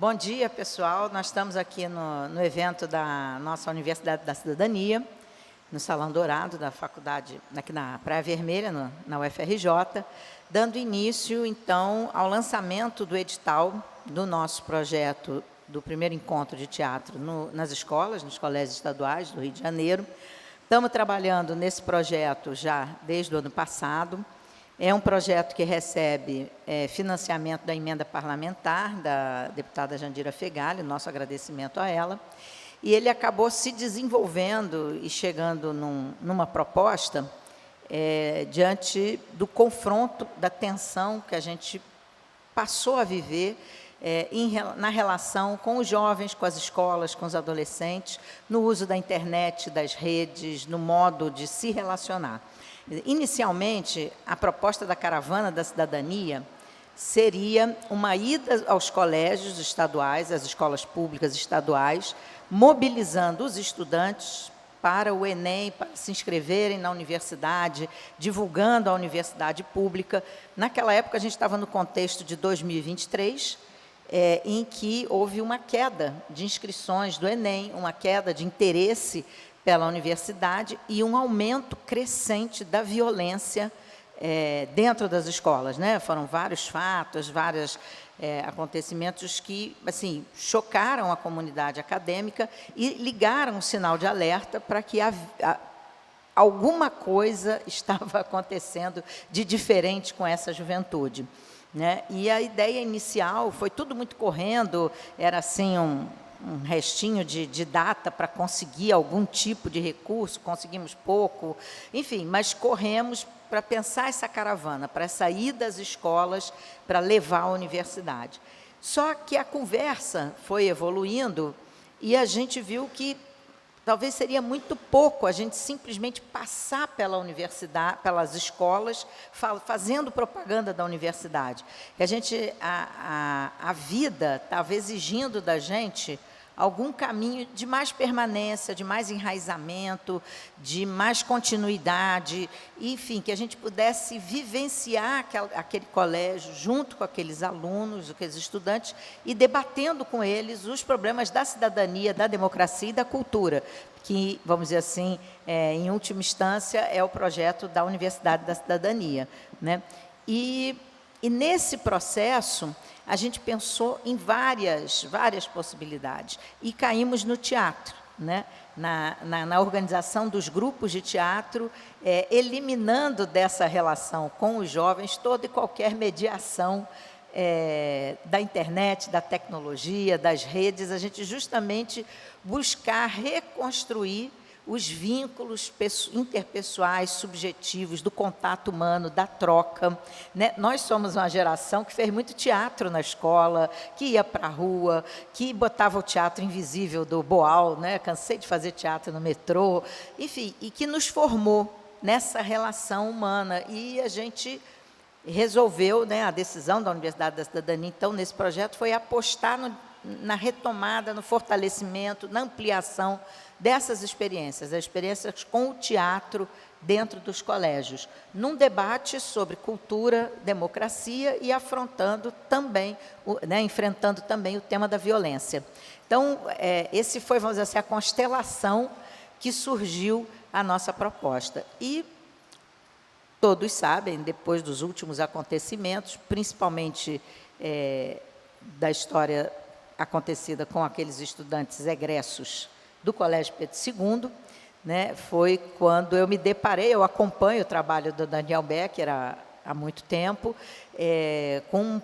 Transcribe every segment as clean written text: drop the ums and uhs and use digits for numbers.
Bom dia, pessoal. Nós estamos aqui no evento da nossa Universidade da Cidadania, no Salão Dourado da faculdade, aqui na Praia Vermelha, na UFRJ, dando início, então, ao lançamento do edital do nosso projeto do primeiro encontro de teatro nas escolas, nos colégios estaduais do Rio de Janeiro. Estamos trabalhando nesse projeto já desde o ano passado. É um projeto que recebe financiamento da emenda parlamentar da deputada Jandira Fegali, nosso agradecimento a ela, e ele acabou se desenvolvendo e chegando numa proposta diante do confronto, da tensão que a gente passou a viver na relação com os jovens, com as escolas, com os adolescentes, no uso da internet, das redes, no modo de se relacionar. Inicialmente, a proposta da Caravana da Cidadania seria uma ida aos colégios estaduais, às escolas públicas estaduais, mobilizando os estudantes para o Enem, para se inscreverem na universidade, divulgando a universidade pública. Naquela época, a gente estava no contexto de 2023, em que houve uma queda de inscrições do Enem, uma queda de interesse pela universidade e um aumento crescente da violência dentro das escolas, né? Foram vários fatos, vários acontecimentos que, assim, chocaram a comunidade acadêmica e ligaram um sinal de alerta para que alguma coisa estava acontecendo de diferente com essa juventude, né? E a ideia inicial foi tudo muito correndo, era assim um restinho de data para conseguir algum tipo de recurso, conseguimos pouco, enfim, mas corremos para pensar essa caravana, para essa ida às escolas, para levar à universidade. Só que a conversa foi evoluindo e a gente viu que talvez seria muito pouco a gente simplesmente passar pela universidade, pelas escolas, fazendo propaganda da universidade. Que a vida estava exigindo da gente algum caminho de mais permanência, de mais enraizamento, de mais continuidade, enfim, que a gente pudesse vivenciar aquele colégio junto com aqueles alunos, aqueles estudantes, e debatendo com eles os problemas da cidadania, da democracia e da cultura, que, vamos dizer assim, em última instância, é o projeto da Universidade da Cidadania, né? E nesse processo, a gente pensou em várias possibilidades e caímos no teatro, né? na organização dos grupos de teatro, eliminando dessa relação com os jovens toda e qualquer mediação da internet, da tecnologia, das redes, a gente justamente buscar reconstruir os vínculos interpessoais, subjetivos, do contato humano, da troca, né? Nós somos uma geração que fez muito teatro na escola, que ia para a rua, que botava o teatro invisível do Boal, né? Cansei de fazer teatro no metrô, enfim, e que nos formou nessa relação humana. E a gente resolveu, né, a decisão da Universidade da Cidadania, então, nesse projeto, foi apostar na retomada, no fortalecimento, na ampliação dessas experiências, as experiências com o teatro dentro dos colégios, num debate sobre cultura, democracia e afrontando também, enfrentando também o tema da violência. Então, esse foi, vamos dizer assim, a constelação que surgiu a nossa proposta. E todos sabem, depois dos últimos acontecimentos, principalmente da história acontecida com aqueles estudantes egressos do Colégio Pedro II, né, foi quando eu me deparei, eu acompanho o trabalho do Daniel Becker há muito tempo, com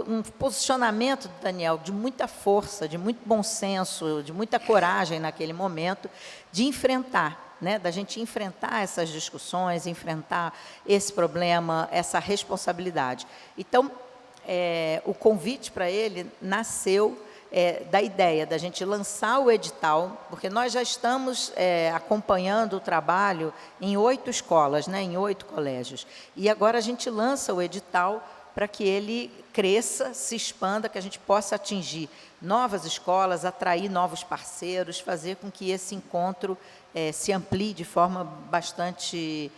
um posicionamento do Daniel de muita força, de muito bom senso, de muita coragem naquele momento, de enfrentar, né, da gente enfrentar essas discussões, enfrentar esse problema, essa responsabilidade. Então, o convite para ele nasceu da ideia da gente lançar o edital, porque nós já estamos acompanhando o trabalho em 8 escolas, né, em 8 colégios. E agora a gente lança o edital para que ele cresça, se expanda, que a gente possa atingir novas escolas, atrair novos parceiros, fazer com que esse encontro se amplie de forma bastante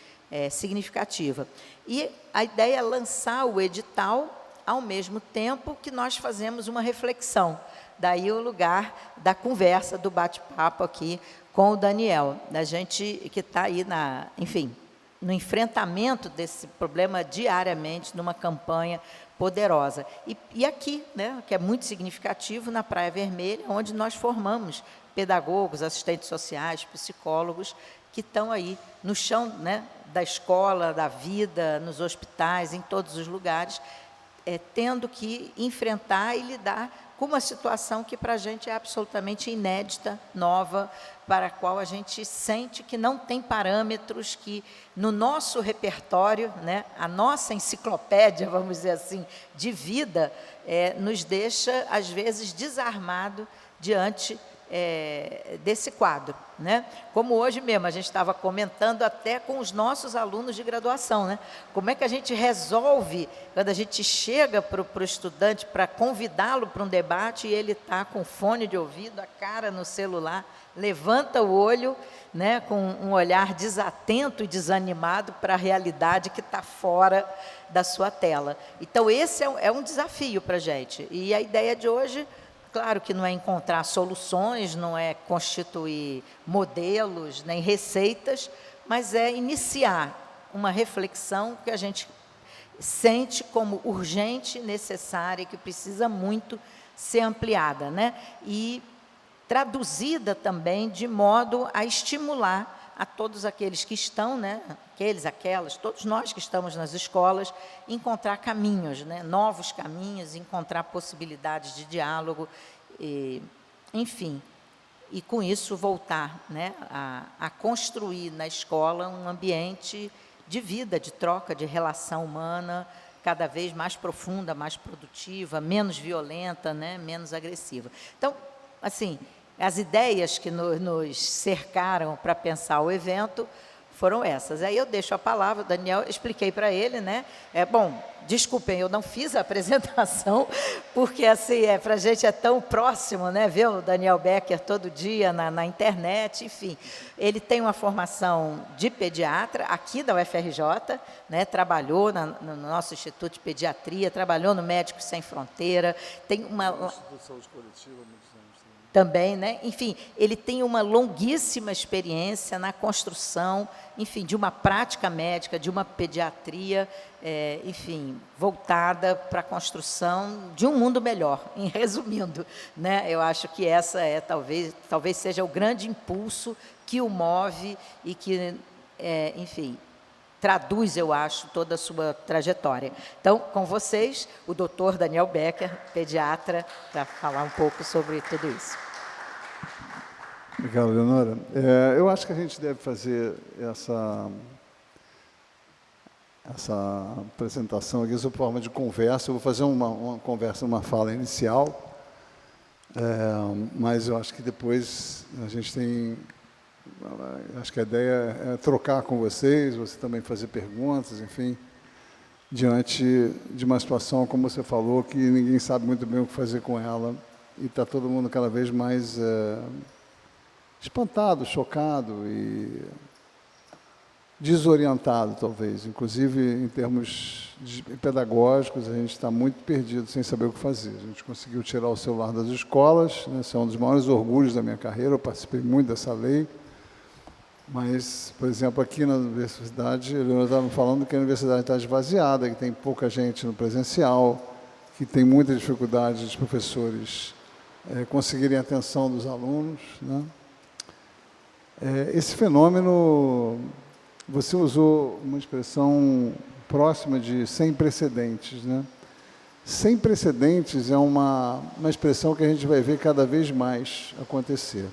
significativa. E a ideia é lançar o edital ao mesmo tempo que nós fazemos uma reflexão. Daí o lugar da conversa, do bate-papo aqui com o Daniel, da gente que está aí, enfim, no enfrentamento desse problema diariamente, numa campanha poderosa. E aqui, né, que é muito significativo, na Praia Vermelha, onde nós formamos pedagogos, assistentes sociais, psicólogos, que estão aí no chão, né, da escola, da vida, nos hospitais, em todos os lugares, tendo que enfrentar e lidar com uma situação que para a gente é absolutamente inédita, nova, para a qual a gente sente que não tem parâmetros, que no nosso repertório, né, a nossa enciclopédia, vamos dizer assim, de vida, nos deixa, às vezes, desarmado diante desse quadro, né? Como hoje mesmo, a gente estava comentando até com os nossos alunos de graduação, né? Como é que a gente resolve, quando a gente chega para o estudante para convidá-lo para um debate e ele está com fone de ouvido, a cara no celular, levanta o olho, né, com um olhar desatento e desanimado para a realidade que está fora da sua tela. Então, esse é um desafio para a gente. E a ideia de hoje, claro que não é encontrar soluções, não é constituir modelos, nem receitas, mas é iniciar uma reflexão que a gente sente como urgente, necessária, que precisa muito ser ampliada, né? E traduzida também de modo a estimular a todos aqueles que estão, né, aqueles, aquelas, todos nós que estamos nas escolas, encontrar caminhos, né, novos caminhos, encontrar possibilidades de diálogo, enfim, e com isso voltar, né, a construir na escola um ambiente de vida, de troca, de relação humana, cada vez mais profunda, mais produtiva, menos violenta, né, menos agressiva. Então, assim, as ideias que nos cercaram para pensar o evento foram essas. Aí eu deixo a palavra, Daniel, expliquei para ele, né? Bom, desculpem, eu não fiz a apresentação, porque assim, para a gente é tão próximo, né? Ver o Daniel Becker todo dia na internet, enfim. Ele tem uma formação de pediatra aqui da UFRJ, né? Trabalhou no nosso Instituto de Pediatria, trabalhou no Médicos Sem Fronteira, tem uma Instituto de Saúde Coletiva, muitos anos também, né? Enfim, ele tem uma longuíssima experiência na construção, enfim, de uma prática médica, de uma pediatria, enfim, voltada para a construção de um mundo melhor, em resumindo, né? Eu acho que essa talvez seja o grande impulso que o move e que, enfim, traduz, eu acho, toda a sua trajetória. Então, com vocês, o doutor Daniel Becker, pediatra, para falar um pouco sobre tudo isso. Obrigado, Leonora. Eu acho que a gente deve fazer essa apresentação aqui sob forma de conversa. Eu vou fazer uma conversa, uma fala inicial, mas eu acho que depois a gente tem... Acho que a ideia é trocar com vocês, você também fazer perguntas, enfim, diante de uma situação, como você falou, que ninguém sabe muito bem o que fazer com ela, e está todo mundo cada vez mais espantado, chocado e desorientado, talvez. Inclusive, em termos pedagógicos, a gente está muito perdido, sem saber o que fazer. A gente conseguiu tirar o celular das escolas, né? Esse é um dos maiores orgulhos da minha carreira, eu participei muito dessa lei. Mas, por exemplo, aqui na universidade, eu estava falando que a universidade está esvaziada, que tem pouca gente no presencial, que tem muita dificuldade dos professores conseguirem a atenção dos alunos, né? Esse fenômeno, você usou uma expressão próxima de sem precedentes, né? Sem precedentes é uma expressão que a gente vai ver cada vez mais acontecer.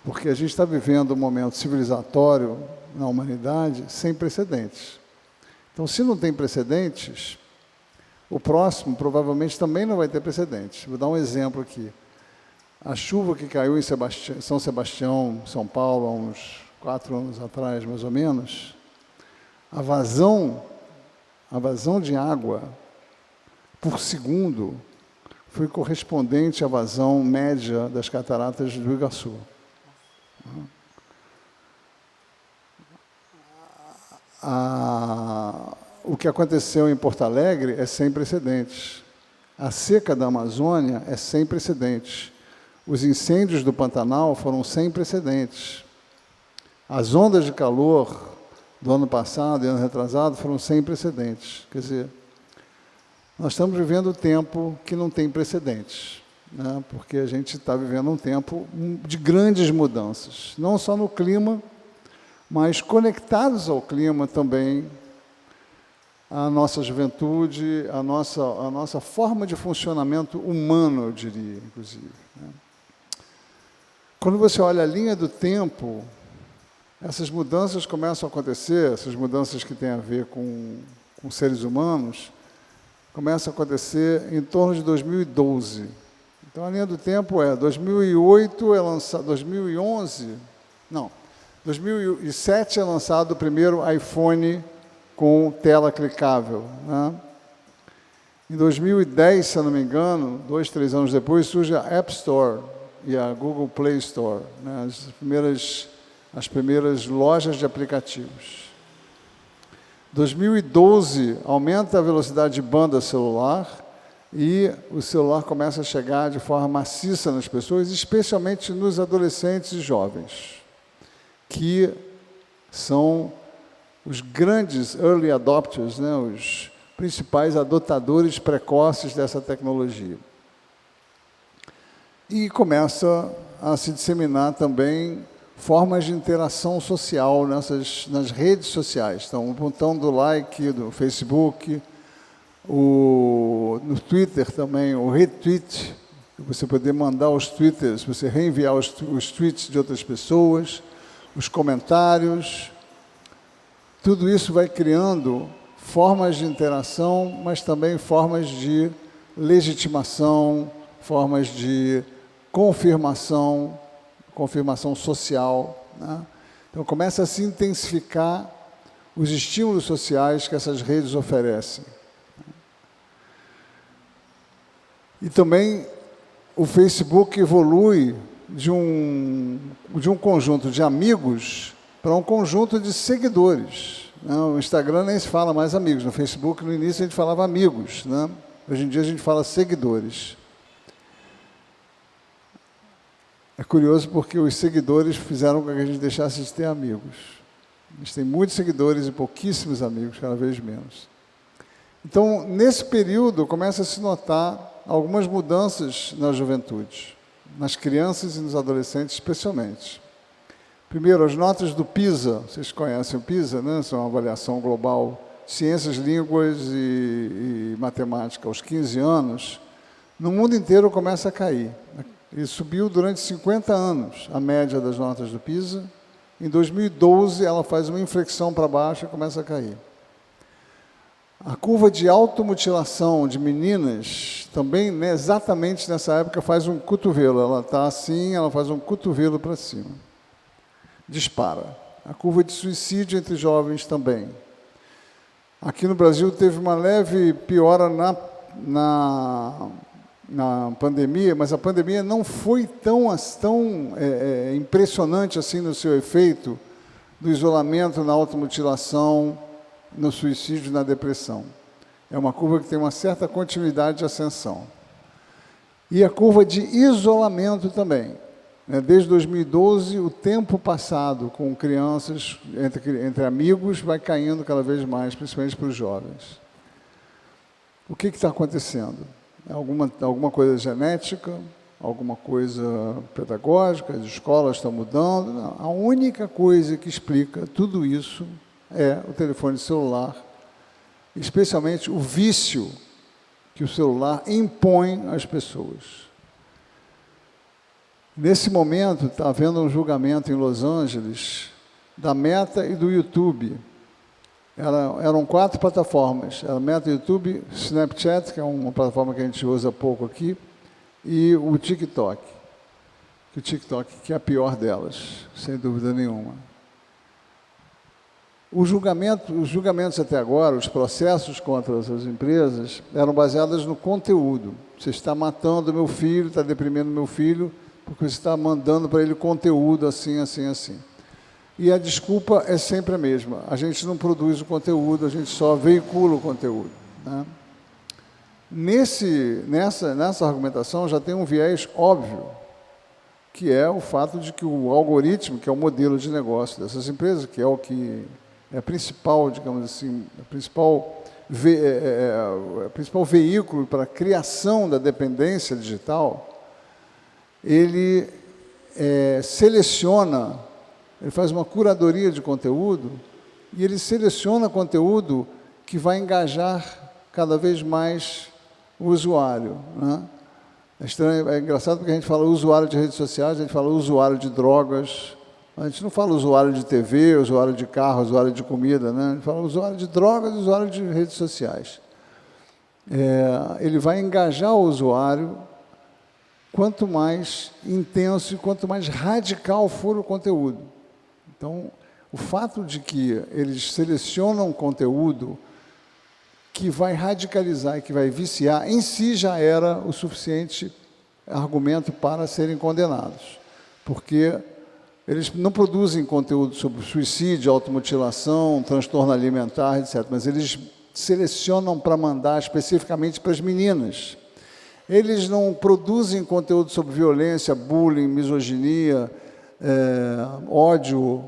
Porque a gente está vivendo um momento civilizatório na humanidade sem precedentes. Então, se não tem precedentes, o próximo provavelmente também não vai ter precedentes. Vou dar um exemplo aqui. A chuva que caiu em São Sebastião, São Paulo, há uns 4 anos atrás, mais ou menos, a vazão de água por segundo foi correspondente à vazão média das cataratas do Iguaçu. o que aconteceu em Porto Alegre é sem precedentes. A seca da Amazônia é sem precedentes. Os incêndios do Pantanal foram sem precedentes. As ondas de calor do ano passado e ano retrasado foram sem precedentes. Quer dizer, nós estamos vivendo um tempo que não tem precedentes, né? Porque a gente está vivendo um tempo de grandes mudanças, não só no clima, mas conectados ao clima também, a nossa juventude, a nossa forma de funcionamento humano, eu diria, inclusive, né? Quando você olha a linha do tempo, essas mudanças começam a acontecer, essas mudanças que têm a ver com seres humanos, começam a acontecer em torno de 2012. Então, a linha do tempo é 2008 é lançado, 2011, não, 2007 é lançado o primeiro iPhone com tela clicável, né? Em 2010, se eu não me engano, 2, 3 anos depois, surge a App Store e a Google Play Store, né? As primeiras lojas de aplicativos. 2012, aumenta a velocidade de banda celular e o celular começa a chegar de forma maciça nas pessoas, especialmente nos adolescentes e jovens, que são os grandes early adopters, né, os principais adotadores precoces dessa tecnologia. E começa a se disseminar também formas de interação social nas redes sociais. Então, o botão do like do Facebook, no Twitter também, o retweet, você poder mandar os twitters, você reenviar os tweets de outras pessoas, os comentários. Tudo isso vai criando formas de interação, mas também formas de legitimação, formas de confirmação social, né? Então, começa a se intensificar os estímulos sociais que essas redes oferecem. E também o Facebook evolui de um conjunto de amigos para um conjunto de seguidores. No Instagram nem se fala mais amigos, no Facebook no início a gente falava amigos, né? Hoje em dia a gente fala seguidores. É curioso porque os seguidores fizeram com que a gente deixasse de ter amigos. A gente tem muitos seguidores e pouquíssimos amigos, cada vez menos. Então, nesse período, começa a se notar algumas mudanças na juventude, nas crianças e nos adolescentes, especialmente. Primeiro, as notas do PISA, vocês conhecem o PISA, né? São uma avaliação global, ciências, línguas e matemática, aos 15 anos, no mundo inteiro começa a cair. E subiu durante 50 anos a média das notas do PISA. Em 2012, ela faz uma inflexão para baixo e começa a cair. A curva de automutilação de meninas, também, né, exatamente nessa época, faz um cotovelo. Ela está assim, ela faz um cotovelo para cima. Dispara. A curva de suicídio entre jovens também. Aqui no Brasil teve uma leve piora na pandemia, mas a pandemia não foi tão impressionante assim no seu efeito do isolamento, na automutilação, no suicídio e na depressão. É uma curva que tem uma certa continuidade de ascensão. E a curva de isolamento também. Desde 2012, o tempo passado com crianças, entre amigos, vai caindo cada vez mais, principalmente para os jovens. O que está acontecendo? Alguma coisa genética, alguma coisa pedagógica, as escolas estão mudando. Não. A única coisa que explica tudo isso é o telefone celular, especialmente o vício que o celular impõe às pessoas. Nesse momento, está havendo um julgamento em Los Angeles da Meta e do YouTube. Eram 4 plataformas, a Meta, YouTube, Snapchat, que é uma plataforma que a gente usa pouco aqui, e o TikTok. O TikTok, que é a pior delas, sem dúvida nenhuma. Os julgamentos até agora, os processos contra essas empresas, eram baseados no conteúdo. Você está matando meu filho, está deprimindo meu filho, porque você está mandando para ele conteúdo assim, assim, assim. e a desculpa é sempre a mesma. A gente não produz o conteúdo, a gente só veicula o conteúdo, né? Nessa argumentação já tem um viés óbvio, que é o fato de que o algoritmo, que é o modelo de negócio dessas empresas, que é o que é a principal, digamos assim, o principal veículo para a criação da dependência digital, ele seleciona, ele faz uma curadoria de conteúdo e ele seleciona conteúdo que vai engajar cada vez mais o usuário, né? É estranho, é engraçado porque a gente fala usuário de redes sociais, a gente fala usuário de drogas, a gente não fala usuário de TV, usuário de carro, usuário de comida, né? A gente fala usuário de drogas, usuário de redes sociais. Ele vai engajar o usuário quanto mais intenso e quanto mais radical for o conteúdo. Então, o fato de que eles selecionam conteúdo que vai radicalizar e que vai viciar, em si já era o suficiente argumento para serem condenados. Porque eles não produzem conteúdo sobre suicídio, automutilação, transtorno alimentar, etc., mas eles selecionam para mandar especificamente para as meninas. Eles não produzem conteúdo sobre violência, bullying, misoginia, ódio,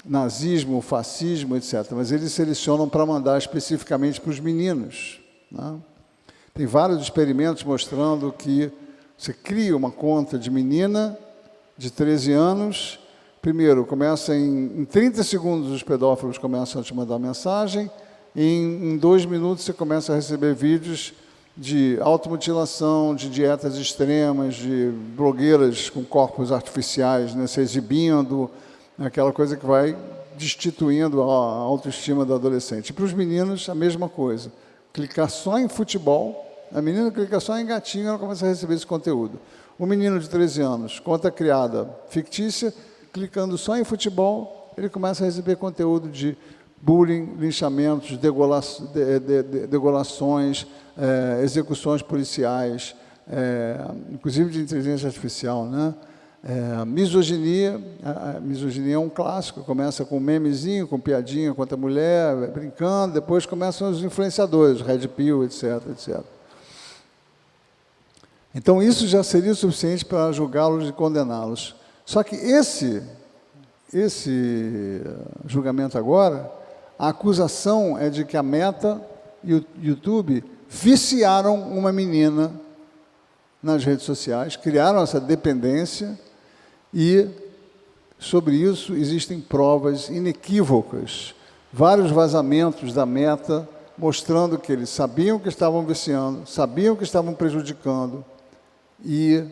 nazismo, fascismo, etc., mas eles selecionam para mandar especificamente para os meninos, né? Tem vários experimentos mostrando que você cria uma conta de menina de 13 anos, primeiro, começa em 30 segundos os pedófilos começam a te mandar mensagem, e em 2 minutos você começa a receber vídeos de automutilação, de dietas extremas, de blogueiras com corpos artificiais, né, se exibindo, aquela coisa que vai destituindo a autoestima do adolescente. E para os meninos, a mesma coisa. Clicar só em futebol, a menina clica só em gatinho, ela começa a receber esse conteúdo. O menino de 13 anos, conta criada fictícia, clicando só em futebol, ele começa a receber conteúdo de bullying, linchamentos, degolações, execuções policiais, inclusive de inteligência artificial, né? Misoginia, a misoginia é um clássico, começa com um memezinho, com piadinha contra a mulher, brincando, depois começam os influenciadores, Red Pill, etc., etc. Então, isso já seria o suficiente para julgá-los e condená-los. Só que esse julgamento agora, a acusação é de que a Meta e o YouTube viciaram uma menina nas redes sociais, criaram essa dependência e, sobre isso, existem provas inequívocas, vários vazamentos da Meta mostrando que eles sabiam que estavam viciando, sabiam que estavam prejudicando e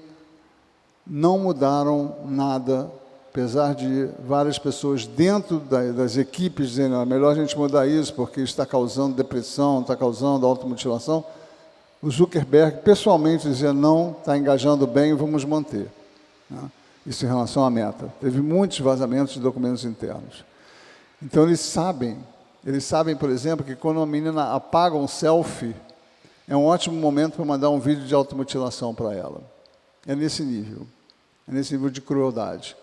não mudaram nada, apesar de várias pessoas dentro das equipes dizendo é melhor a gente mudar isso porque isso está causando depressão, está causando automutilação. O Zuckerberg, pessoalmente, dizia não, está engajando bem, vamos manter, né? Isso em relação à Meta. Teve muitos vazamentos de documentos internos. Então, eles sabem, por exemplo, que quando uma menina apaga um selfie, é um ótimo momento para mandar um vídeo de automutilação para ela. É nesse nível de crueldade.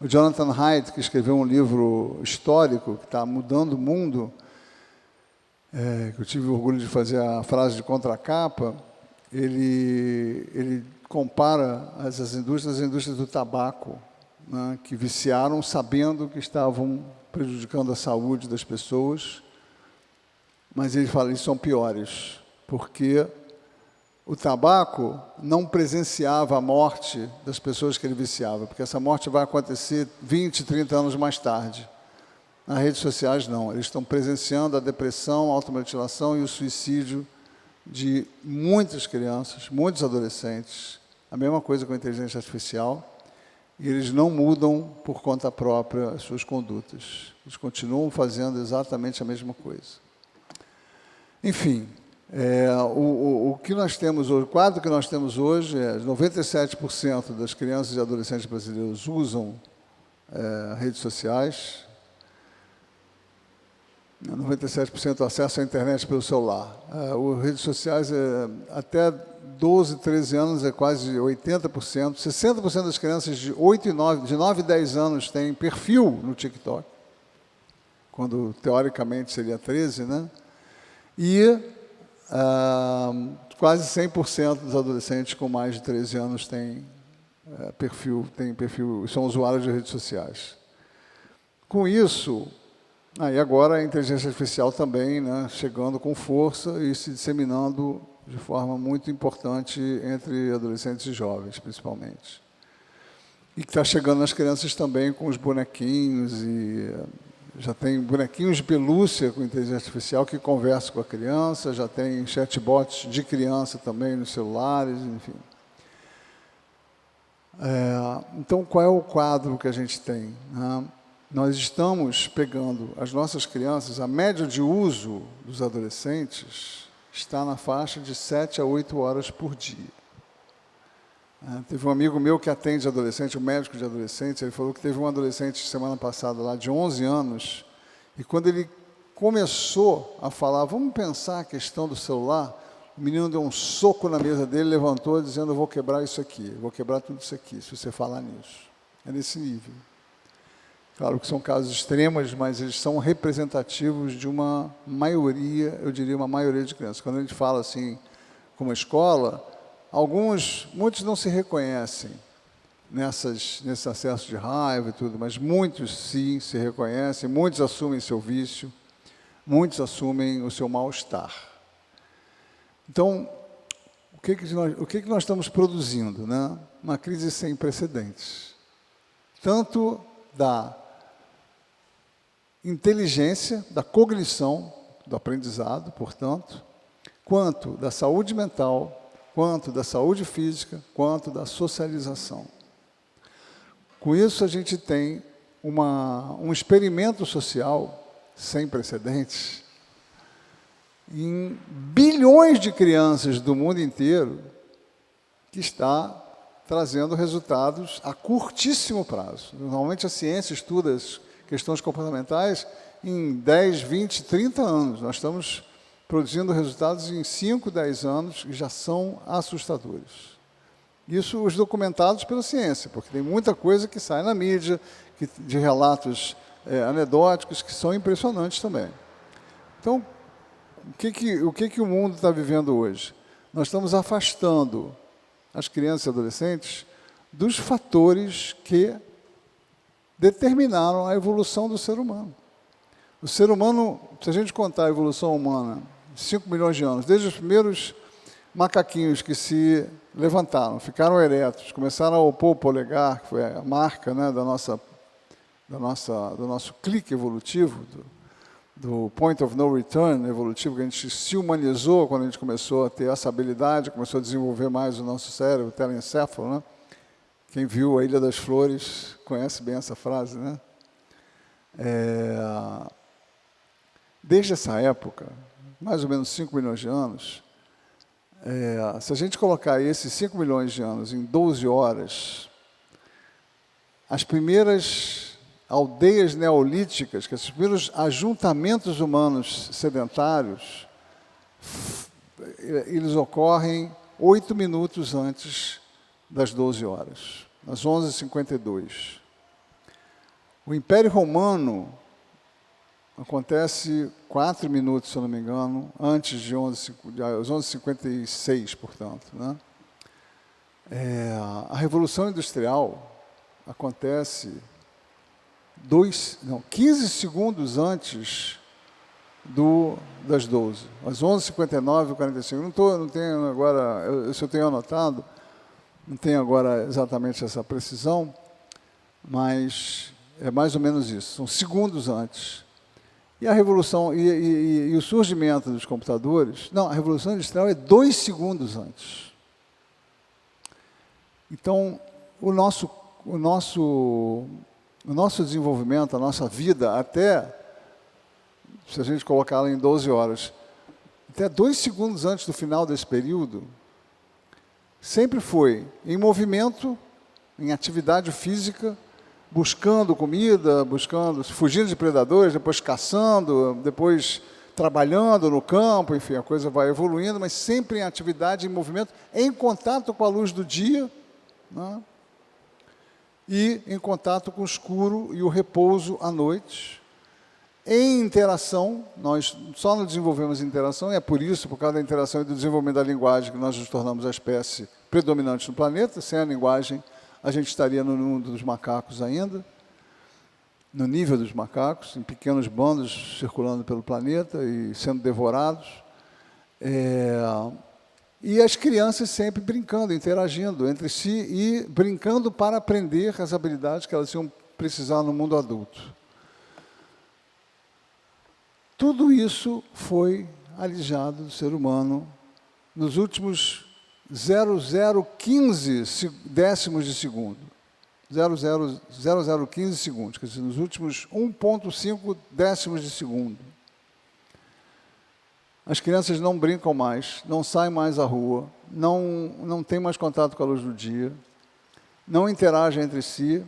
O Jonathan Haidt, que escreveu um livro histórico, que está mudando o mundo, que eu tive o orgulho de fazer a frase de contracapa, ele compara as indústrias do tabaco, né, que viciaram sabendo que estavam prejudicando a saúde das pessoas, mas ele fala que são piores, porque o tabaco não presenciava a morte das pessoas que ele viciava, porque essa morte vai acontecer 20, 30 anos mais tarde. Nas redes sociais, não. Eles estão presenciando a depressão, a automutilação e o suicídio de muitas crianças, muitos adolescentes. A mesma coisa com a inteligência artificial. E eles não mudam por conta própria as suas condutas. Eles continuam fazendo exatamente a mesma coisa. Enfim, o que nós temos hoje, o quadro que nós temos hoje é 97% das crianças e adolescentes brasileiros usam redes sociais, 97% acesso à internet pelo celular. As redes sociais, até 12, 13 anos é quase 80%. 60% das crianças de 8 e 9, de 9 e 10 anos têm perfil no TikTok, quando teoricamente seria 13, né? E quase 100% dos adolescentes com mais de 13 anos têm perfil, são usuários de redes sociais. Com isso, e agora a inteligência artificial também, né, chegando com força e se disseminando de forma muito importante entre adolescentes e jovens, principalmente. E que está chegando nas crianças também com os bonequinhos, e já tem bonequinhos de pelúcia com inteligência artificial que conversam com a criança, já tem chatbots de criança também nos celulares, enfim. Então, qual é o quadro que a gente tem, né? Nós estamos pegando as nossas crianças, a média de uso dos adolescentes está na faixa de 7 a 8 horas por dia. Teve um amigo meu que atende adolescente, um médico de adolescentes, ele falou que teve um adolescente semana passada lá de 11 anos, e quando ele começou a falar, vamos pensar a questão do celular, o menino deu um soco na mesa dele, levantou dizendo, eu vou quebrar isso aqui, eu vou quebrar tudo isso aqui, se você falar nisso. É nesse nível. Claro que são casos extremos, mas eles são representativos de uma maioria, eu diria uma maioria de crianças. Quando a gente fala assim, como escola, muitos não se reconhecem nesse acesso de raiva e tudo, mas muitos sim se reconhecem, muitos assumem seu vício, muitos assumem o seu mal-estar. Então, o que nós estamos produzindo, né? Uma crise sem precedentes. Tanto da inteligência, da cognição, do aprendizado, portanto, quanto da saúde mental, quanto da saúde física, quanto da socialização. Com isso, a gente tem um experimento social sem precedentes em bilhões de crianças do mundo inteiro que está trazendo resultados a curtíssimo prazo. Normalmente a ciência estuda as questões comportamentais em 10, 20, 30 anos. Nós estamos produzindo resultados em 5, 10 anos que já são assustadores. Isso os documentados pela ciência, porque tem muita coisa que sai na mídia, de relatos anedóticos que são impressionantes também. Então, o que o mundo está vivendo hoje? Nós estamos afastando as crianças e adolescentes dos fatores que determinaram a evolução do ser humano. O ser humano, se a gente contar a evolução humana, 5 milhões de anos, desde os primeiros macaquinhos que se levantaram, ficaram eretos, começaram a opor o polegar, que foi a marca, né, do nosso clique evolutivo, do point of no return evolutivo, que a gente se humanizou quando a gente começou a ter essa habilidade, começou a desenvolver mais o nosso cérebro, o telencéfalo, né? Quem viu a Ilha das Flores conhece bem essa frase, né? Desde essa época, mais ou menos 5 milhões de anos, se a gente colocar esses 5 milhões de anos em 12 horas, as primeiras aldeias neolíticas, que os primeiros ajuntamentos humanos sedentários, eles ocorrem 8 minutos antes das 12 horas, às 11h52. O Império Romano acontece 4 minutos, se eu não me engano, antes de 11h56, portanto, né? A Revolução Industrial acontece 15 segundos antes das 12, às 11h59:45. Não tenho agora, se eu tenho anotado, não tenho agora exatamente essa precisão, mas é mais ou menos isso, são segundos antes. E a Revolução, e o surgimento dos computadores, a Revolução Industrial é 2 segundos antes. Então, o nosso desenvolvimento, a nossa vida, até, se a gente colocar ela em 12 horas, até 2 segundos antes do final desse período, sempre foi em movimento, em atividade física, buscando comida, fugindo de predadores, depois caçando, depois trabalhando no campo, enfim, a coisa vai evoluindo, mas sempre em atividade, em movimento, em contato com a luz do dia, né? E em contato com o escuro e o repouso à noite. Em interação, nós só nos desenvolvemos interação, e é por isso, por causa da interação e do desenvolvimento da linguagem, que nós nos tornamos a espécie predominante no planeta. Sem a linguagem, a gente estaria no mundo dos macacos ainda, no nível dos macacos, em pequenos bandos circulando pelo planeta e sendo devorados. E as crianças sempre brincando, interagindo entre si e brincando para aprender as habilidades que elas iam precisar no mundo adulto. Tudo isso foi alijado do ser humano nos últimos 0,015 décimos de segundo. 0,0015 segundos, quer dizer, nos últimos 1,5 décimos de segundo. As crianças não brincam mais, não saem mais à rua, não têm mais contato com a luz do dia, não interagem entre si,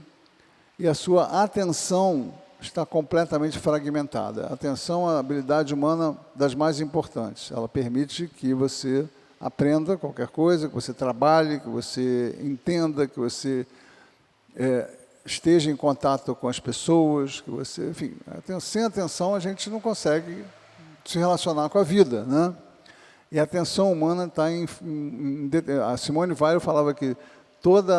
e a sua atenção está completamente fragmentada. A atenção é a habilidade humana das mais importantes. Ela permite que você aprenda qualquer coisa, que você trabalhe, que você entenda, que você esteja em contato com as pessoas, que você, enfim, sem atenção a gente não consegue se relacionar com a vida, né? E a atenção humana está a Simone Weil falava que todo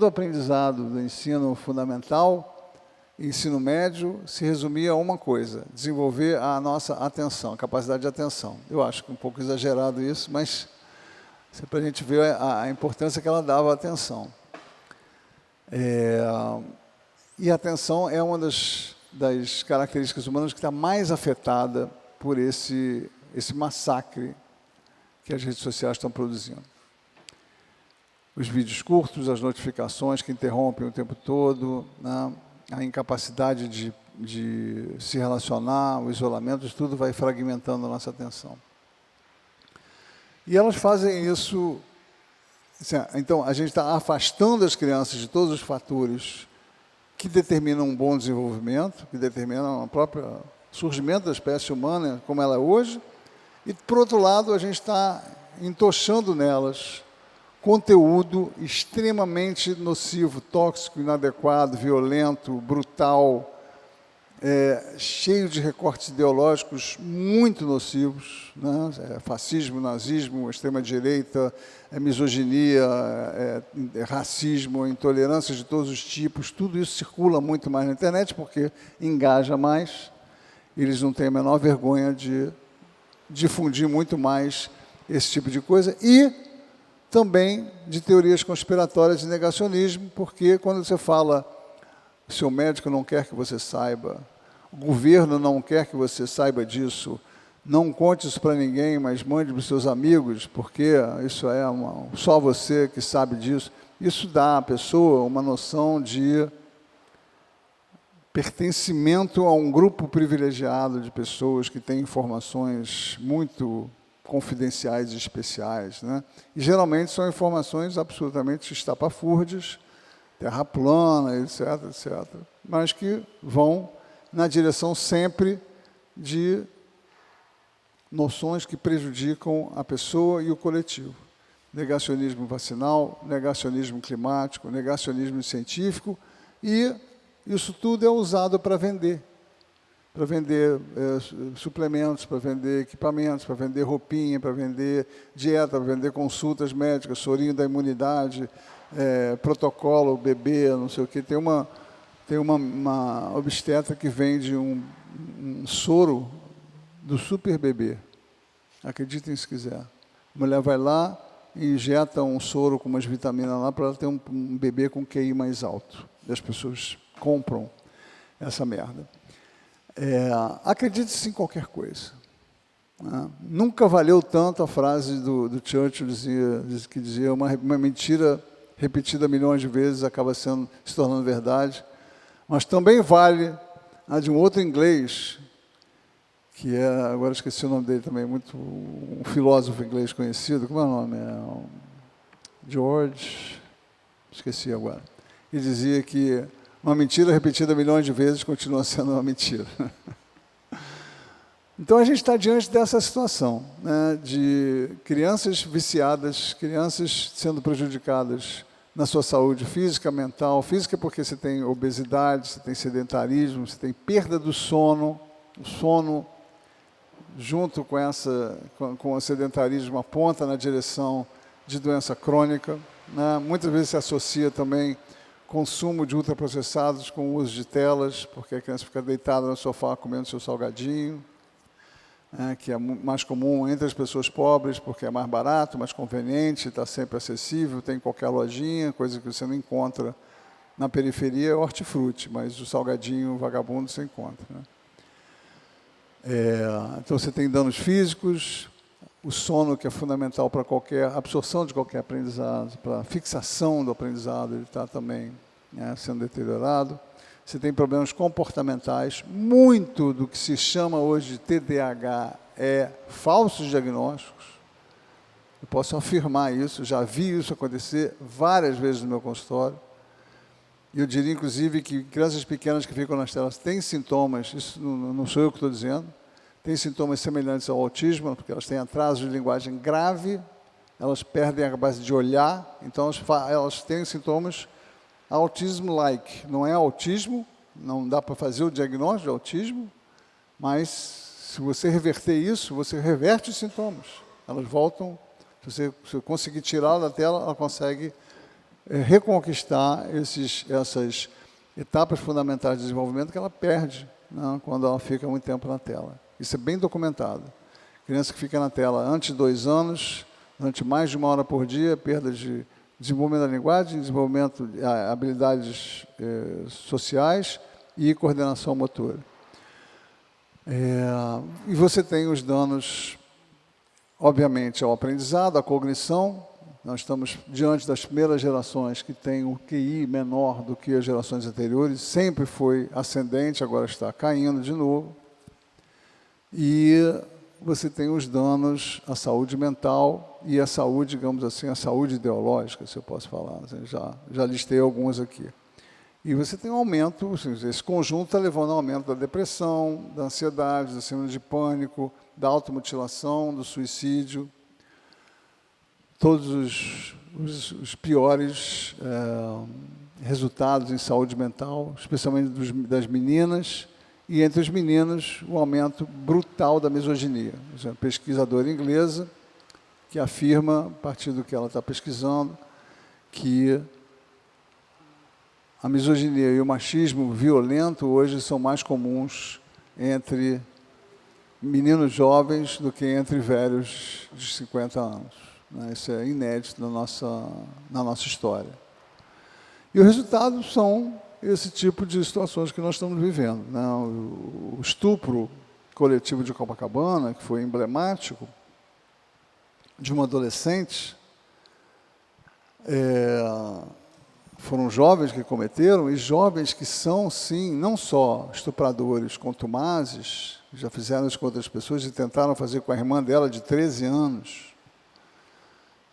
aprendizado do ensino fundamental, ensino médio, se resumia a uma coisa: desenvolver a nossa atenção, a capacidade de atenção. Eu acho que é um pouco exagerado isso, mas é para a gente ver a importância que ela dava à atenção. E a atenção é uma das características humanas que está mais afetada por esse massacre que as redes sociais estão produzindo. Os vídeos curtos, as notificações que interrompem o tempo todo, né? A incapacidade de se relacionar, o isolamento, isso tudo vai fragmentando a nossa atenção. E elas fazem isso. Então, a gente está afastando as crianças de todos os fatores que determinam um bom desenvolvimento, que determinam o próprio surgimento da espécie humana como ela é hoje, e, por outro lado, a gente está entochando nelas conteúdo extremamente nocivo, tóxico, inadequado, violento, brutal, cheio de recortes ideológicos muito nocivos, né? Fascismo, nazismo, extrema-direita, misoginia, racismo, intolerância de todos os tipos, tudo isso circula muito mais na internet porque engaja mais, eles não têm a menor vergonha de difundir muito mais esse tipo de coisa, e também de teorias conspiratórias de negacionismo, porque quando você fala, o seu médico não quer que você saiba, o governo não quer que você saiba disso, não conte isso para ninguém, mas mande para os seus amigos, porque isso é só você que sabe disso. Isso dá à pessoa uma noção de pertencimento a um grupo privilegiado de pessoas que têm informações muito confidenciais e especiais, né? E geralmente são informações absolutamente estapafúrdias, terra plana, etc., etc., mas que vão na direção sempre de noções que prejudicam a pessoa e o coletivo. Negacionismo vacinal, negacionismo climático, negacionismo científico, e isso tudo é usado para vender suplementos, para vender equipamentos, para vender roupinha, para vender dieta, para vender consultas médicas, sorinho da imunidade, protocolo, bebê, não sei o quê. Tem uma obstetra que vende um soro do super bebê. Acreditem se quiser. A mulher vai lá e injeta um soro com umas vitaminas lá para ela ter um bebê com QI mais alto. E as pessoas compram essa merda. Acredite-se em qualquer coisa. Né? Nunca valeu tanto a frase do Churchill que dizia uma mentira repetida milhões de vezes acaba se tornando verdade, mas também vale a de um outro inglês, que agora esqueci o nome dele também, um filósofo inglês conhecido, como é o nome? George, esqueci agora. Ele dizia que uma mentira repetida milhões de vezes continua sendo uma mentira. Então, a gente está diante dessa situação, né, de crianças viciadas, crianças sendo prejudicadas na sua saúde física, mental. Física porque você tem obesidade, você tem sedentarismo, você tem perda do sono. O sono, junto com o sedentarismo, aponta na direção de doença crônica, né? Muitas vezes se associa também consumo de ultraprocessados com o uso de telas, porque a criança fica deitada no sofá comendo seu salgadinho, que é mais comum entre as pessoas pobres, porque é mais barato, mais conveniente, está sempre acessível, tem em qualquer lojinha, coisa que você não encontra na periferia, é hortifruti, mas o salgadinho vagabundo você encontra, né? Então, você tem danos físicos, o sono, que é fundamental para qualquer absorção de qualquer aprendizado, para a fixação do aprendizado, ele está também, né, sendo deteriorado. Você tem problemas comportamentais. Muito do que se chama hoje de TDAH é falsos diagnósticos. Eu posso afirmar isso, já vi isso acontecer várias vezes no meu consultório. E eu diria, inclusive, que crianças pequenas que ficam nas telas têm sintomas, isso não sou eu que estou dizendo, têm sintomas semelhantes ao autismo, porque elas têm atraso de linguagem grave, elas perdem a capacidade de olhar, então elas têm sintomas autismo-like. Não é autismo, não dá para fazer o diagnóstico de autismo, mas se você reverter isso, você reverte os sintomas. Elas voltam, se você conseguir tirá-la da tela, ela consegue reconquistar essas etapas fundamentais de desenvolvimento que ela perde, né, quando ela fica muito tempo na tela. Isso é bem documentado. Criança que fica na tela antes de 2 anos, durante mais de 1 hora por dia, perda de desenvolvimento da linguagem, desenvolvimento de habilidades sociais e coordenação motora. E você tem os danos, obviamente, ao aprendizado, à cognição. Nós estamos diante das primeiras gerações que têm o QI menor do que as gerações anteriores, sempre foi ascendente, agora está caindo de novo. E você tem os danos à saúde mental e à saúde, digamos assim, à saúde ideológica, se eu posso falar. Já listei alguns aqui. E você tem um aumento, esse conjunto está levando ao aumento da depressão, da ansiedade, da síndrome de pânico, da automutilação, do suicídio, todos os piores resultados em saúde mental, especialmente das meninas, e entre os meninos, o aumento brutal da misoginia. Uma pesquisadora inglesa que afirma, a partir do que ela está pesquisando, que a misoginia e o machismo violento hoje são mais comuns entre meninos jovens do que entre velhos de 50 anos. Isso é inédito na nossa história. E o resultado são esse tipo de situações que nós estamos vivendo, né? O estupro coletivo de Copacabana, que foi emblemático, de uma adolescente, foram jovens que cometeram, e jovens que são, sim, não só estupradores contumazes, já fizeram isso com outras pessoas e tentaram fazer com a irmã dela de 13 anos.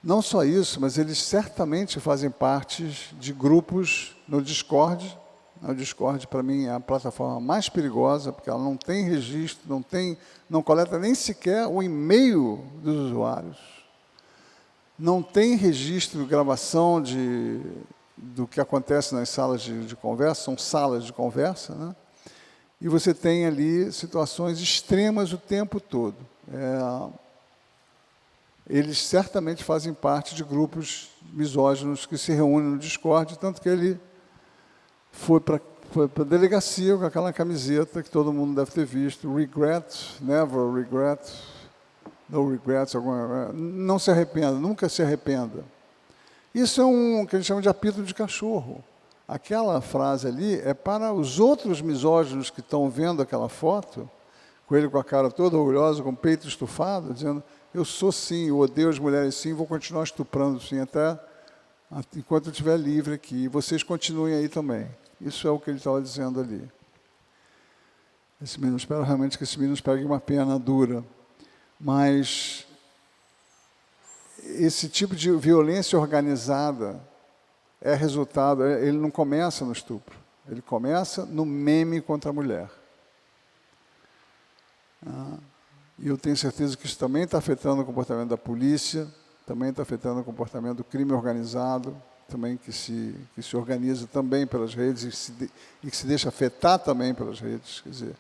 Não só isso, mas eles certamente fazem parte de grupos no Discord. O Discord, para mim, é a plataforma mais perigosa, porque ela não tem registro, não coleta nem sequer o e-mail dos usuários. Não tem registro, gravação do que acontece nas salas de conversa, são salas de conversa, né? E você tem ali situações extremas o tempo todo. Eles certamente fazem parte de grupos misóginos que se reúnem no Discord, tanto que ele foi para a delegacia com aquela camiseta que todo mundo deve ter visto, regret, never regret, no regrets, não se arrependa, nunca se arrependa. Isso é o que a gente chama de apito de cachorro. Aquela frase ali é para os outros misóginos que estão vendo aquela foto, com ele com a cara toda orgulhosa, com o peito estufado, dizendo: eu sou sim, eu odeio as mulheres sim, vou continuar estuprando sim, até enquanto eu estiver livre aqui. E vocês continuem aí também. Isso é o que ele estava dizendo ali. Esse menino, espero realmente que esse menino pegue uma pena dura. Mas esse tipo de violência organizada é resultado, ele não começa no estupro, ele começa no meme contra a mulher. E eu tenho certeza que isso também está afetando o comportamento da polícia, também está afetando o comportamento do crime organizado, também que se organiza também pelas redes e que se deixa afetar também pelas redes. Quer dizer,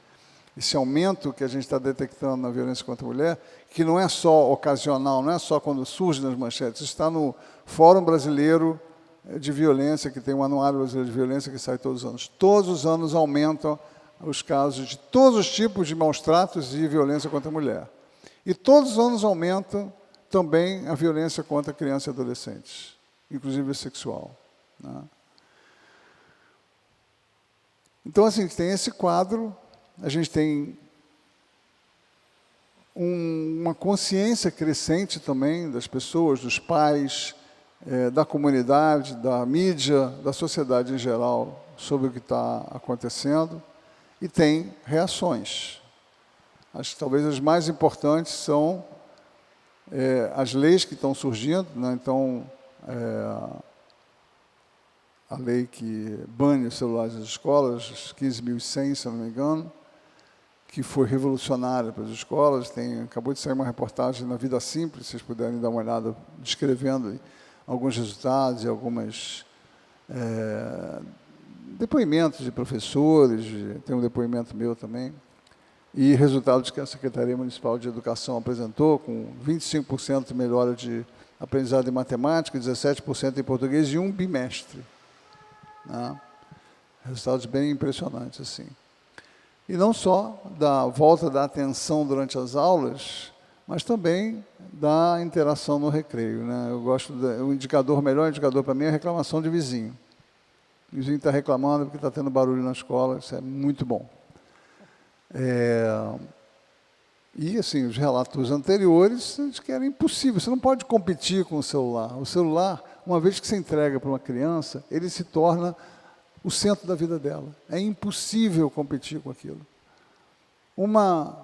esse aumento que a gente está detectando na violência contra a mulher, que não é só ocasional, não é só quando surge nas manchetes, isso está no Fórum Brasileiro de Violência, que tem um anuário brasileiro de violência que sai todos os anos. Todos os anos aumentam os casos de todos os tipos de maus-tratos e violência contra a mulher. E todos os anos aumentam também a violência contra crianças e adolescentes, inclusive sexual, né? Então, assim, tem esse quadro, a gente tem uma consciência crescente também das pessoas, dos pais, da comunidade, da mídia, da sociedade em geral, sobre o que está acontecendo, e tem reações. Acho que talvez as mais importantes são as leis que estão surgindo, né? Então, a lei que bane os celulares das escolas, 15.100, se eu não me engano, que foi revolucionária para as escolas. Acabou de sair uma reportagem na Vida Simples, se vocês puderem dar uma olhada, descrevendo alguns resultados e algumas depoimentos de professores, tem um depoimento meu também, e resultados que a Secretaria Municipal de Educação apresentou, com 25% de melhora de aprendizado em matemática, 17% em português e um bimestre, né? Resultados bem impressionantes, assim. E não só da volta da atenção durante as aulas, mas também da interação no recreio, né? Eu gosto o melhor indicador para mim é a reclamação de vizinho. O vizinho está reclamando porque está tendo barulho na escola, isso é muito bom. E, assim, os relatos anteriores, eles que era impossível, você não pode competir com o celular. O celular, uma vez que você entrega para uma criança, ele se torna o centro da vida dela. É impossível competir com aquilo. Uma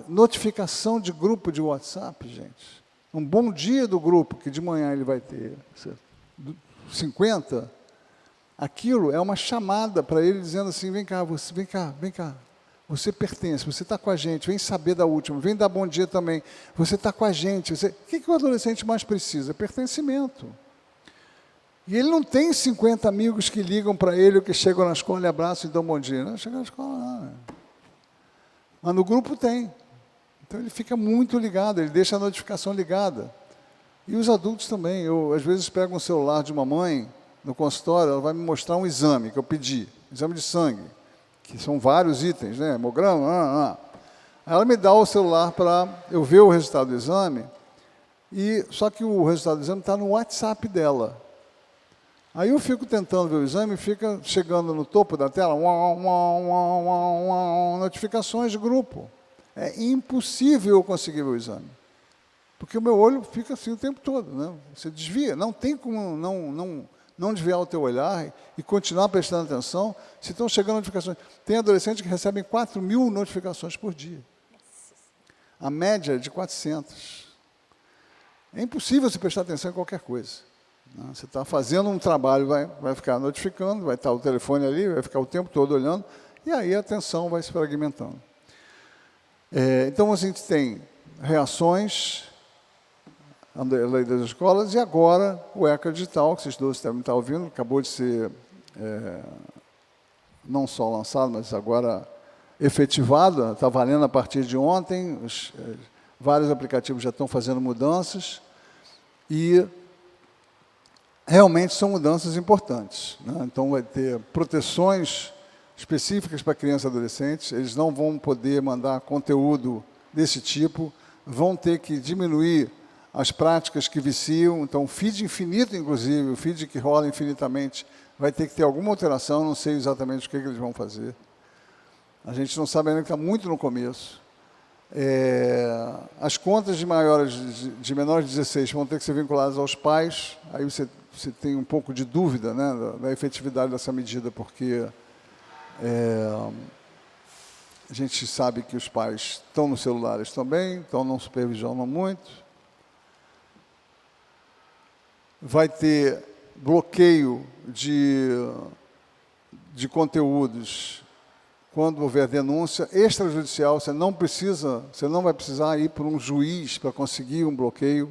notificação de grupo de WhatsApp, gente. Um bom dia do grupo, que de manhã ele vai ter 50, aquilo é uma chamada para ele dizendo assim, vem cá, você pertence, você está com a gente, vem saber da última, vem dar bom dia também, você está com a gente. O que o adolescente mais precisa? Pertencimento. E ele não tem 50 amigos que ligam para ele ou que chegam na escola e abraçam e dão bom dia. Não chega na escola, não. Mas no grupo tem. Então ele fica muito ligado, ele deixa a notificação ligada. E os adultos também. Eu, às vezes, pego um celular de uma mãe no consultório, ela vai me mostrar um exame que eu pedi, exame de sangue, que são vários itens, né? Hemograma, Aí ela me dá o celular para eu ver o resultado do exame, só que o resultado do exame está no WhatsApp dela. Aí eu fico tentando ver o exame, fica chegando no topo da tela, notificações de grupo. É impossível eu conseguir ver o exame. Porque o meu olho fica assim o tempo todo, né? Você desvia, não tem como não desviar o teu olhar e continuar prestando atenção se estão chegando notificações. Tem adolescentes que recebem 4.000 notificações por dia. A média é de 400. É impossível você prestar atenção em qualquer coisa. Você está fazendo um trabalho, vai ficar notificando, vai estar o telefone ali, vai ficar o tempo todo olhando, e aí a atenção vai se fragmentando. Então, a gente tem reações, a lei das escolas, e agora o ECA Digital, que vocês dois devem estar ouvindo, acabou de ser não só lançado, mas agora efetivado, está valendo a partir de ontem, vários aplicativos já estão fazendo mudanças, e realmente são mudanças importantes, né? Então, vai ter proteções específicas para crianças e adolescentes, eles não vão poder mandar conteúdo desse tipo, vão ter que diminuir as práticas que viciam, então, o feed infinito, inclusive, o feed que rola infinitamente, vai ter que ter alguma alteração, não sei exatamente o que eles vão fazer. A gente não sabe ainda que está muito no começo. As contas de menores de 16 vão ter que ser vinculadas aos pais, aí você tem um pouco de dúvida, né, da efetividade dessa medida, porque a gente sabe que os pais estão nos celulares também, então não supervisionam muito. Vai ter bloqueio de conteúdos quando houver denúncia extrajudicial, você não vai precisar ir por um juiz para conseguir um bloqueio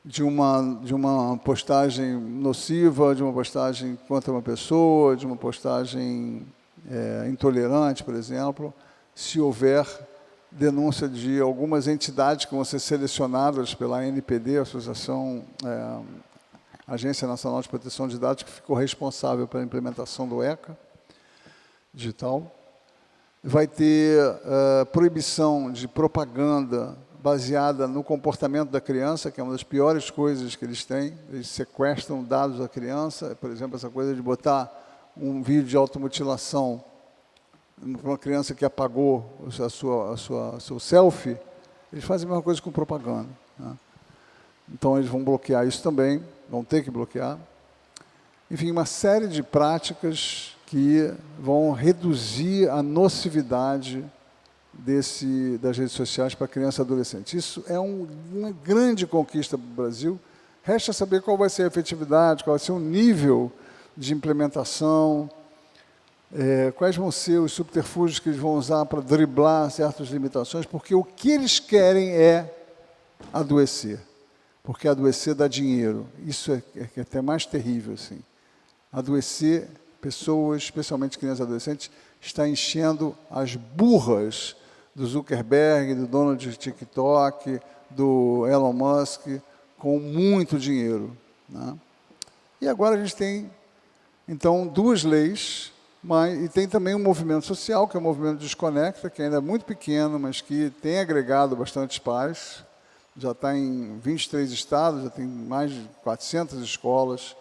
de uma postagem nociva, de uma postagem contra uma pessoa, de uma postagem intolerante, por exemplo, se houver denúncia de algumas entidades que vão ser selecionadas pela ANPD, Agência Nacional de Proteção de Dados, que ficou responsável pela implementação do ECA digital. Vai ter proibição de propaganda baseada no comportamento da criança, que é uma das piores coisas que eles têm. Eles sequestram dados da criança, por exemplo, essa coisa de botar um vídeo de automutilação para uma criança que apagou seu selfie, eles fazem a mesma coisa com propaganda, né? Então, eles vão bloquear isso também, vão ter que bloquear. Enfim, uma série de práticas que vão reduzir a nocividade das redes sociais para criança e adolescente. Isso é uma grande conquista para o Brasil. Resta saber qual vai ser a efetividade, qual vai ser o nível de implementação, quais vão ser os subterfúgios que eles vão usar para driblar certas limitações, porque o que eles querem é adoecer, porque adoecer dá dinheiro. Isso é até mais terrível, assim. Adoecer pessoas, especialmente crianças e adolescentes, está enchendo as burras do Zuckerberg, do dono de TikTok, do Elon Musk, com muito dinheiro, né? E agora a gente tem, então, 2 leis, e tem também um movimento social, que é o movimento Desconecta, que ainda é muito pequeno, mas que tem agregado bastantes pais, já está em 23 estados, já tem mais de 400 escolas,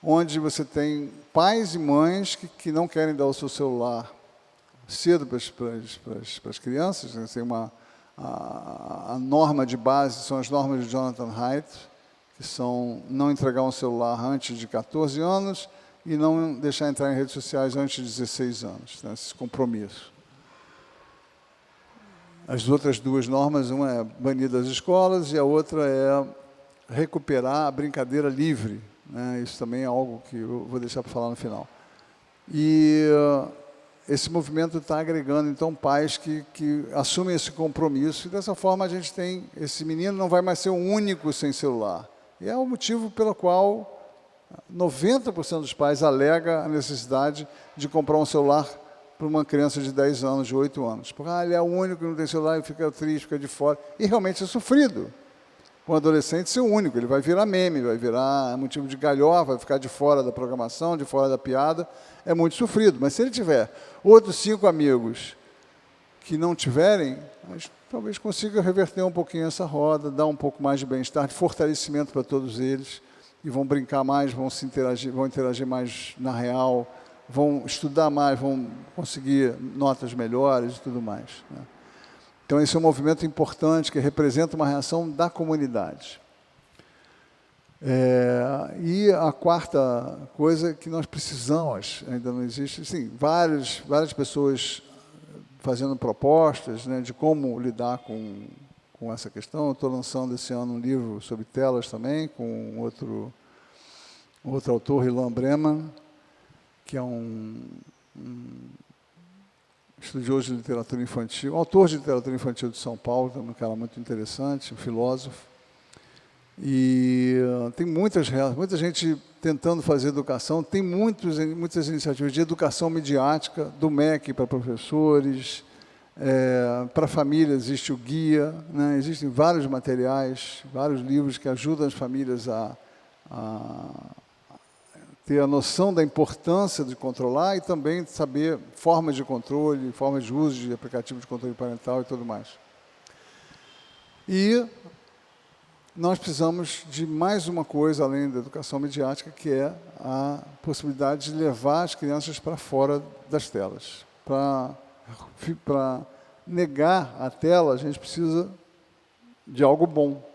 onde você tem pais e mães que não querem dar o seu celular cedo para as crianças, né? Tem a norma de base, são as normas de Jonathan Haidt, que são não entregar um celular antes de 14 anos e não deixar entrar em redes sociais antes de 16 anos, né? Esse compromisso. As outras 2 normas, uma é banir das escolas e a outra é recuperar a brincadeira livre, né? Isso também é algo que eu vou deixar para falar no final. E esse movimento está agregando, então, pais que assumem esse compromisso, e dessa forma a gente tem, esse menino não vai mais ser o único sem celular. E é o motivo pelo qual 90% dos pais alega a necessidade de comprar um celular para uma criança de 10 anos, de 8 anos. Porque ele é o único que não tem celular e fica triste, fica de fora. E realmente é sofrido. Um adolescente ser o único, ele vai virar meme, vai virar motivo de galhofa, vai ficar de fora da programação, de fora da piada, é muito sofrido. Mas se ele tiver outros 5 amigos que não tiverem, talvez consiga reverter um pouquinho essa roda, dar um pouco mais de bem-estar, de fortalecimento para todos eles, e vão brincar mais, vão interagir mais na real, vão estudar mais, vão conseguir notas melhores e tudo mais, né? Então, esse é um movimento importante que representa uma reação da comunidade. E a quarta coisa que nós precisamos, ainda não existe, sim, várias pessoas fazendo propostas, né, de como lidar com essa questão. Eu estou lançando esse ano um livro sobre telas também, com outro autor, Ilan Breman, que é um estudioso de literatura infantil, autor de literatura infantil de São Paulo, também um cara muito interessante, um filósofo. E tem muita gente tentando fazer educação, tem muitas iniciativas de educação midiática, do MEC para professores, para famílias existe o guia, né? Existem vários materiais, vários livros que ajudam as famílias a ter a noção da importância de controlar e também saber formas de controle, formas de uso de aplicativo de controle parental e tudo mais. E nós precisamos de mais uma coisa, além da educação midiática, que é a possibilidade de levar as crianças para fora das telas. Para negar a tela, a gente precisa de algo bom.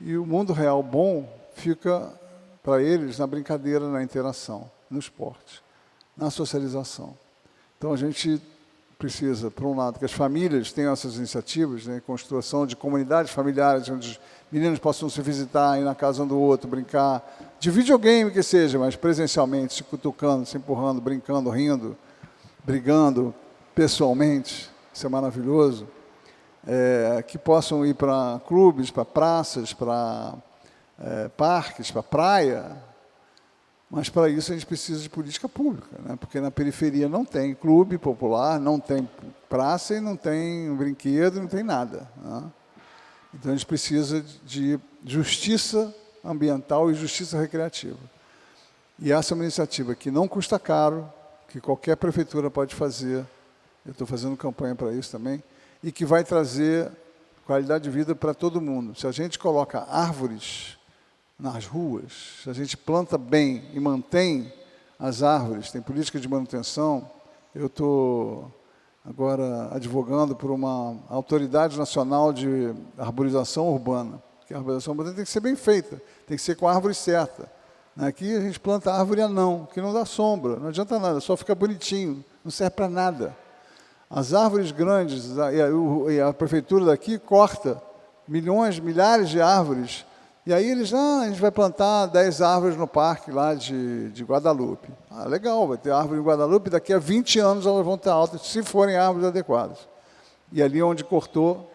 E o mundo real bom fica para eles na brincadeira, na interação, no esporte, na socialização. Então, a gente precisa, por um lado, que as famílias tenham essas iniciativas, né, construção de comunidades familiares, onde os meninos possam se visitar, ir na casa um do outro, brincar, de videogame que seja, mas presencialmente, se cutucando, se empurrando, brincando, rindo, brigando pessoalmente, isso é maravilhoso, que possam ir para clubes, para praças, para parques, para praia, mas para isso a gente precisa de política pública, né? Porque na periferia não tem clube popular, não tem praça e não tem brinquedo, não tem nada, né? Então a gente precisa de justiça ambiental e justiça recreativa. E essa é uma iniciativa que não custa caro, que qualquer prefeitura pode fazer, eu estou fazendo campanha para isso também, e que vai trazer qualidade de vida para todo mundo. Se a gente coloca árvores nas ruas, se a gente planta bem e mantém as árvores, tem política de manutenção, eu estou agora advogando por uma autoridade nacional de arborização urbana, que a arborização urbana tem que ser bem feita, tem que ser com a árvore certa. Aqui a gente planta árvore anão, que não dá sombra, não adianta nada, só fica bonitinho, não serve para nada. As árvores grandes, e a prefeitura daqui corta milhares de árvores, e aí eles, a gente vai plantar 10 árvores no parque lá de Guadalupe. Legal, vai ter árvore em Guadalupe, daqui a 20 anos elas vão estar altas, se forem árvores adequadas. E ali onde cortou,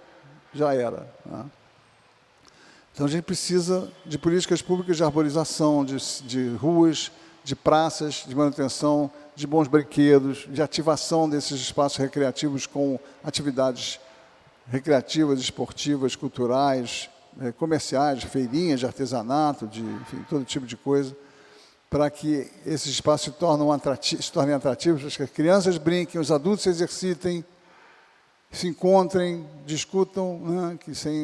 já era, né? Então a gente precisa de políticas públicas de arborização, de ruas, de praças, de manutenção, de bons brinquedos, de ativação desses espaços recreativos com atividades recreativas, esportivas, culturais, comerciais, de feirinhas, de artesanato, de enfim, todo tipo de coisa, para que esses espaços se tornem atrativos, para que as crianças brinquem, os adultos se exercitem, se encontrem, discutam, né,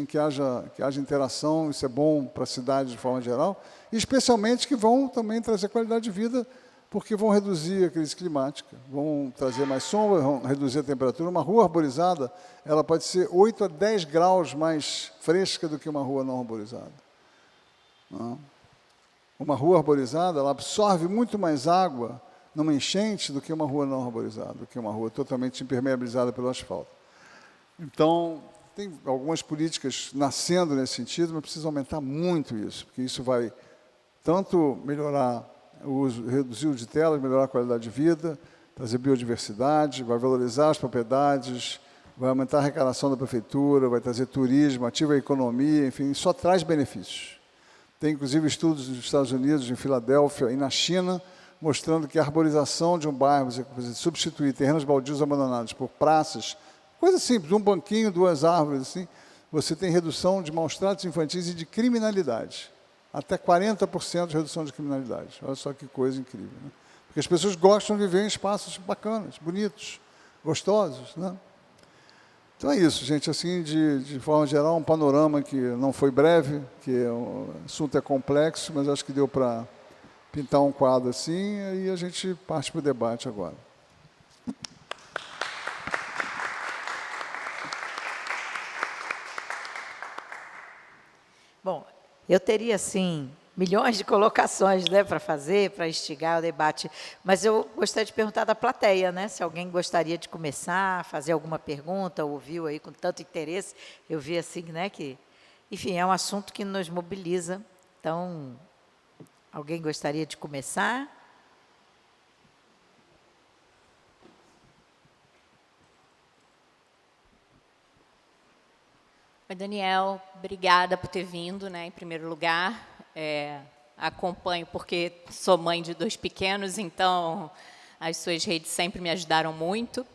que haja interação, isso é bom para a cidade de forma geral, e especialmente que vão também trazer qualidade de vida, porque vão reduzir a crise climática, vão trazer mais sombra, vão reduzir a temperatura. Uma rua arborizada, ela pode ser 8 a 10 graus mais fresca do que uma rua não arborizada. Não. Uma rua arborizada, ela absorve muito mais água numa enchente do que uma rua não arborizada, do que uma rua totalmente impermeabilizada pelo asfalto. Então, tem algumas políticas nascendo nesse sentido, mas precisa aumentar muito isso, porque isso vai tanto melhorar o uso, reduzir o uso de telas, melhorar a qualidade de vida, trazer biodiversidade, vai valorizar as propriedades, vai aumentar a arrecadação da prefeitura, vai trazer turismo, ativa a economia, enfim, só traz benefícios. Tem, inclusive, estudos nos Estados Unidos, em Filadélfia e na China, mostrando que a arborização de um bairro, você substituir terrenos baldios abandonados por praças, coisa simples, um banquinho, 2 árvores, assim, você tem redução de maus-tratos infantis e de criminalidade. Até 40% de redução de criminalidade. Olha só que coisa incrível, né? Porque as pessoas gostam de viver em espaços bacanas, bonitos, gostosos, né? Então é isso, gente, assim, de forma geral, um panorama que não foi breve, que o assunto é complexo, mas acho que deu para pintar um quadro assim, e a gente parte para o debate agora. Bom, eu teria, assim, milhões de colocações, né, para fazer, para instigar o debate, mas eu gostaria de perguntar da plateia, né, se alguém gostaria de começar, fazer alguma pergunta, ouviu aí com tanto interesse, eu vi assim, né, que, enfim, é um assunto que nos mobiliza, então, alguém gostaria de começar? Oi, Daniel, obrigada por ter vindo, né, em primeiro lugar. Acompanho porque sou mãe de 2 pequenos, então as suas redes sempre me ajudaram muito.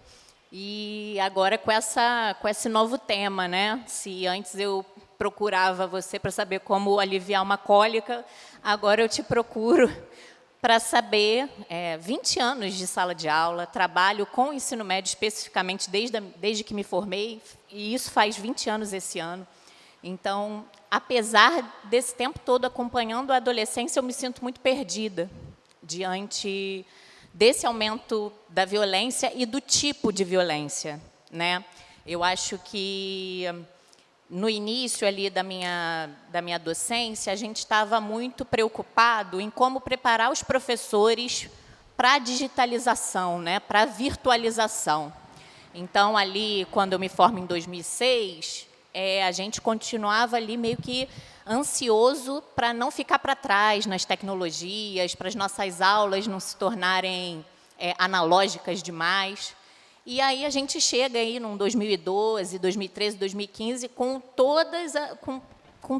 E agora com esse novo tema, né? Se antes eu procurava você para saber como aliviar uma cólica, agora eu te procuro para saber, 20 anos de sala de aula, trabalho com o ensino médio especificamente desde que me formei, e isso faz 20 anos esse ano. Então, apesar desse tempo todo acompanhando a adolescência, eu me sinto muito perdida diante desse aumento da violência e do tipo de violência, né? Eu acho que no início ali da minha docência, a gente estava muito preocupado em como preparar os professores para a digitalização, né, para a virtualização. Então, ali, quando eu me formo em 2006, a gente continuava ali meio que ansioso para não ficar para trás nas tecnologias, para as nossas aulas não se tornarem analógicas demais. E aí a gente chega aí num 2012, 2013, 2015 com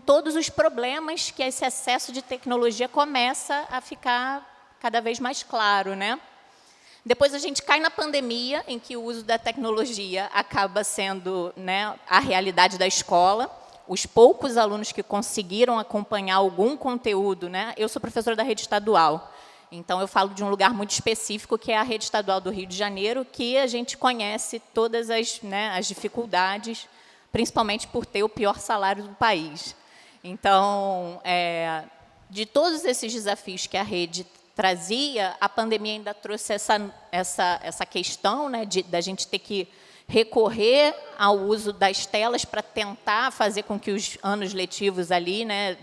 todos os problemas que esse excesso de tecnologia começa a ficar cada vez mais claro, né? Depois a gente cai na pandemia, em que o uso da tecnologia acaba sendo, né, a realidade da escola. Os poucos alunos que conseguiram acompanhar algum conteúdo, né? Eu sou professora da rede estadual, então eu falo de um lugar muito específico, que é a rede estadual do Rio de Janeiro, que a gente conhece todas as, né, as dificuldades, principalmente por ter o pior salário do país. Então, de todos esses desafios que a rede trazia, a pandemia ainda trouxe essa questão, né, da gente ter que recorrer ao uso das telas para tentar fazer com que os anos letivos ali, né,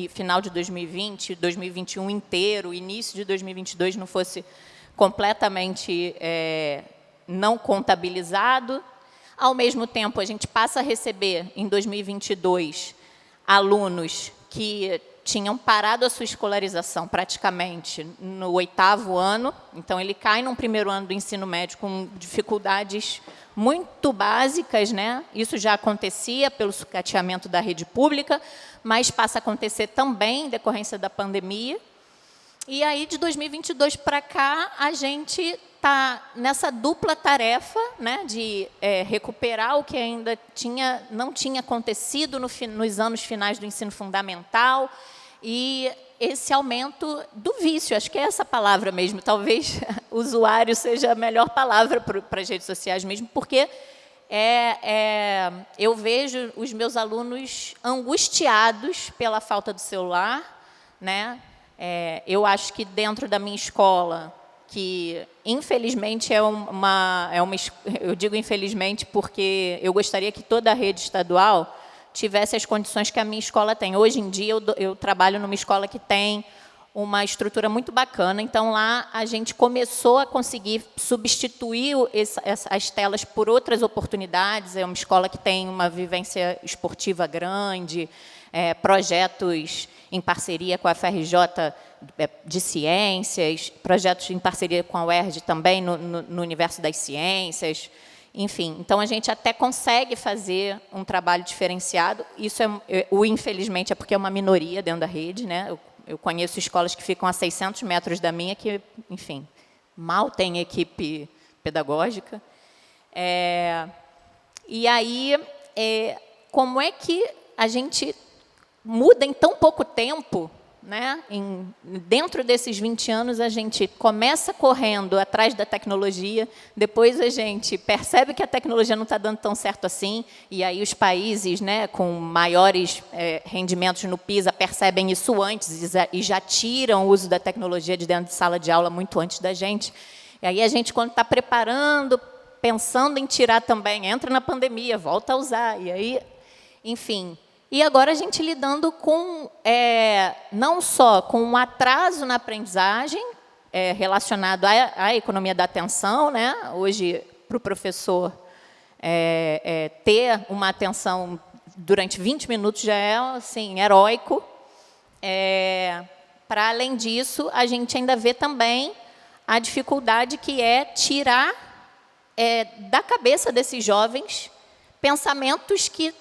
final de 2020, 2021 inteiro, início de 2022, não fosse completamente não contabilizado. Ao mesmo tempo, a gente passa a receber, em 2022, alunos que tinham parado a sua escolarização praticamente no 8º ano. Então, ele cai no primeiro ano do ensino médio com dificuldades muito básicas, né? Isso já acontecia pelo sucateamento da rede pública, mas passa a acontecer também em decorrência da pandemia. E aí, de 2022 para cá, a gente está nessa dupla tarefa, né, de recuperar o que ainda não tinha acontecido nos anos finais do ensino fundamental, e esse aumento do vício, acho que é essa palavra mesmo, talvez usuário seja a melhor palavra para as redes sociais mesmo, porque eu vejo os meus alunos angustiados pela falta do celular, né? Eu acho que dentro da minha escola, que infelizmente eu digo infelizmente porque eu gostaria que toda a rede estadual tivesse as condições que a minha escola tem. Hoje em dia, eu trabalho numa escola que tem uma estrutura muito bacana, então lá a gente começou a conseguir substituir as telas por outras oportunidades. É uma escola que tem uma vivência esportiva grande, projetos em parceria com a FRJ de ciências, projetos em parceria com a UERJ também no universo das ciências. Enfim, então a gente até consegue fazer um trabalho diferenciado. Isso, infelizmente, é porque é uma minoria dentro da rede, né? Eu conheço escolas que ficam a 600 metros da minha, que, enfim, mal tem equipe pedagógica. E aí, como é que a gente muda em tão pouco tempo, né? Dentro desses 20 anos, a gente começa correndo atrás da tecnologia, depois a gente percebe que a tecnologia não está dando tão certo assim, e aí os países, né, com maiores rendimentos no PISA percebem isso antes e já tiram o uso da tecnologia de dentro de sala de aula muito antes da gente. E aí a gente, quando está preparando, pensando em tirar também, entra na pandemia, volta a usar, e aí, enfim... E agora a gente lidando com, não só com um atraso na aprendizagem, relacionado à economia da atenção, né? Hoje, para o professor, ter uma atenção durante 20 minutos já é assim, heróico. Para além disso, a gente ainda vê também a dificuldade que é tirar da cabeça desses jovens pensamentos que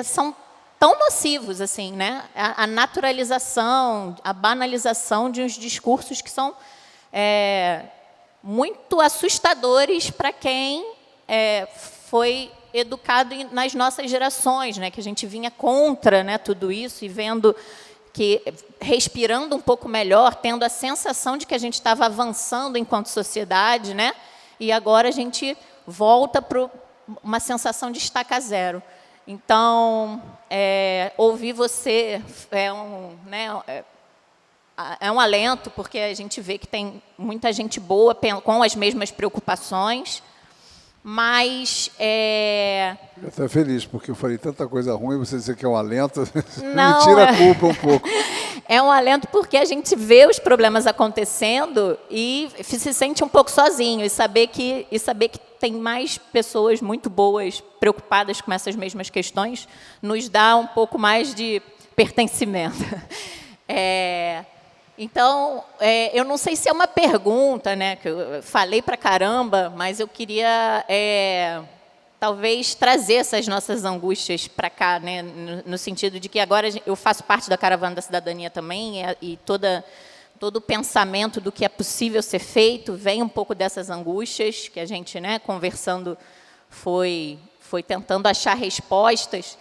são tão nocivos, assim, né? A naturalização, a banalização de uns discursos que são muito assustadores para quem foi educado nas nossas gerações, né? Que a gente vinha contra, né, tudo isso e vendo que, respirando um pouco melhor, tendo a sensação de que a gente estava avançando enquanto sociedade, né? E agora a gente volta para uma sensação de estaca zero. Então, ouvir você é um alento, porque a gente vê que tem muita gente boa com as mesmas preocupações, mas... Eu estou feliz, porque eu falei tanta coisa ruim, você dizer que é um alento, não, me tira a culpa um pouco. É um alento porque a gente vê os problemas acontecendo e se sente um pouco sozinho, e saber que tem mais pessoas muito boas, preocupadas com essas mesmas questões, nos dá um pouco mais de pertencimento. Então, eu não sei se é uma pergunta, né, que eu falei para caramba, mas eu queria, talvez, trazer essas nossas angústias para cá, né, no sentido de que agora eu faço parte da Caravana da Cidadania também, e todo o pensamento do que é possível ser feito vem um pouco dessas angústias que a gente, né, conversando, foi tentando achar respostas.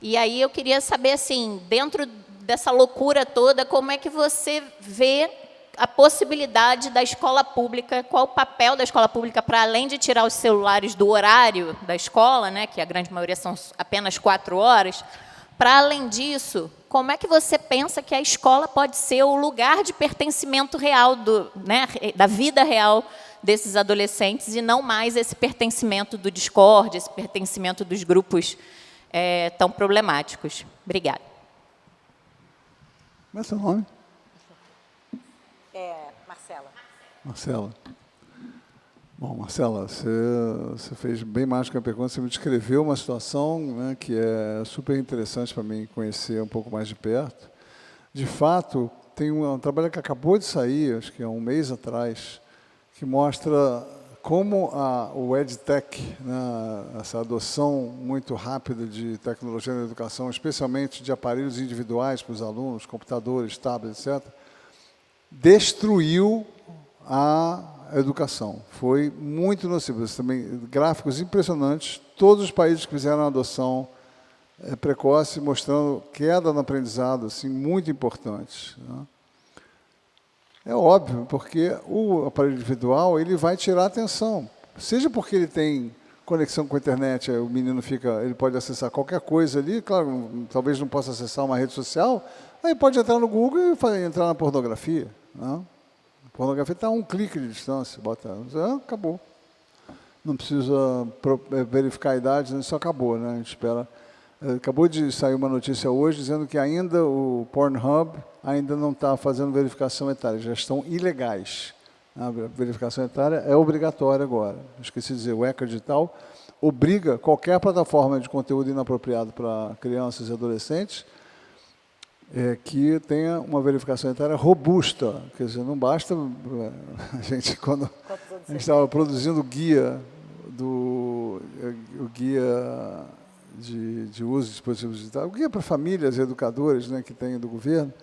E aí eu queria saber, assim, dentro dessa loucura toda, como é que você vê a possibilidade da escola pública, qual o papel da escola pública para, além de tirar os celulares do horário da escola, né, que a grande maioria são apenas 4 horas, para, além disso, como é que você pensa que a escola pode ser o lugar de pertencimento real, né, da vida real desses adolescentes, e não mais esse pertencimento do discórdia, esse pertencimento dos grupos tão problemáticos? Obrigada. Como é seu nome? Marcela. Marcela. Bom, Marcela, você fez bem mais que uma pergunta, você me descreveu uma situação, né, que é super interessante para mim conhecer um pouco mais de perto. De fato, tem um trabalho que acabou de sair, acho que há um mês atrás, que mostra como o EdTech, né, essa adoção muito rápida de tecnologia na educação, especialmente de aparelhos individuais para os alunos, computadores, tablets, etc., destruiu a educação. Foi muito nocivo. Também gráficos impressionantes, todos os países que fizeram a adoção precoce, mostrando queda no aprendizado, assim, muito importante, né? É óbvio, porque o aparelho individual ele vai tirar a atenção. Seja porque ele tem conexão com a internet, o menino ele pode acessar qualquer coisa ali, claro, talvez não possa acessar uma rede social, aí pode entrar no Google e entrar na pornografia, né? A pornografia está a um clique de distância, acabou. Não precisa verificar a idade, isso acabou, né? A gente espera. Acabou de sair uma notícia hoje dizendo que ainda o Pornhub ainda não está fazendo verificação etária, já estão ilegais. A verificação etária é obrigatória agora. Esqueci de dizer, o ECA Digital obriga qualquer plataforma de conteúdo inapropriado para crianças e adolescentes que tenha uma verificação etária robusta. Quer dizer, não basta a gente, quando a gente estava produzindo o guia de uso de dispositivos digitais, o guia para famílias e educadores, né, que tem do governo,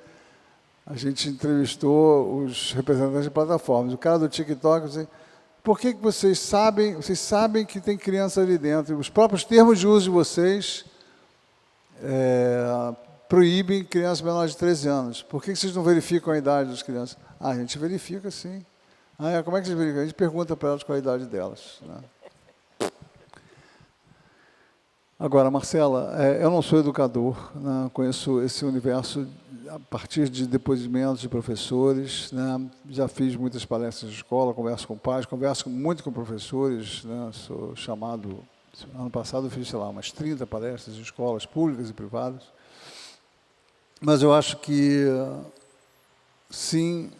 a gente entrevistou os representantes de plataformas. O cara do TikTok disse, por que vocês sabem que tem criança ali dentro? Os próprios termos de uso de vocês proíbem crianças menores de 13 anos. Por que vocês não verificam a idade das crianças? A gente verifica, sim. Como é que vocês verificam? A gente pergunta para elas qual a idade delas, né? Agora, Marcela, eu não sou educador, né? Conheço esse universo a partir de depoimentos de professores, né? Já fiz muitas palestras de escola, converso com pais, converso muito com professores, né? Sou chamado, ano passado eu fiz, sei lá, umas 30 palestras em escolas públicas e privadas, mas eu acho que, sim,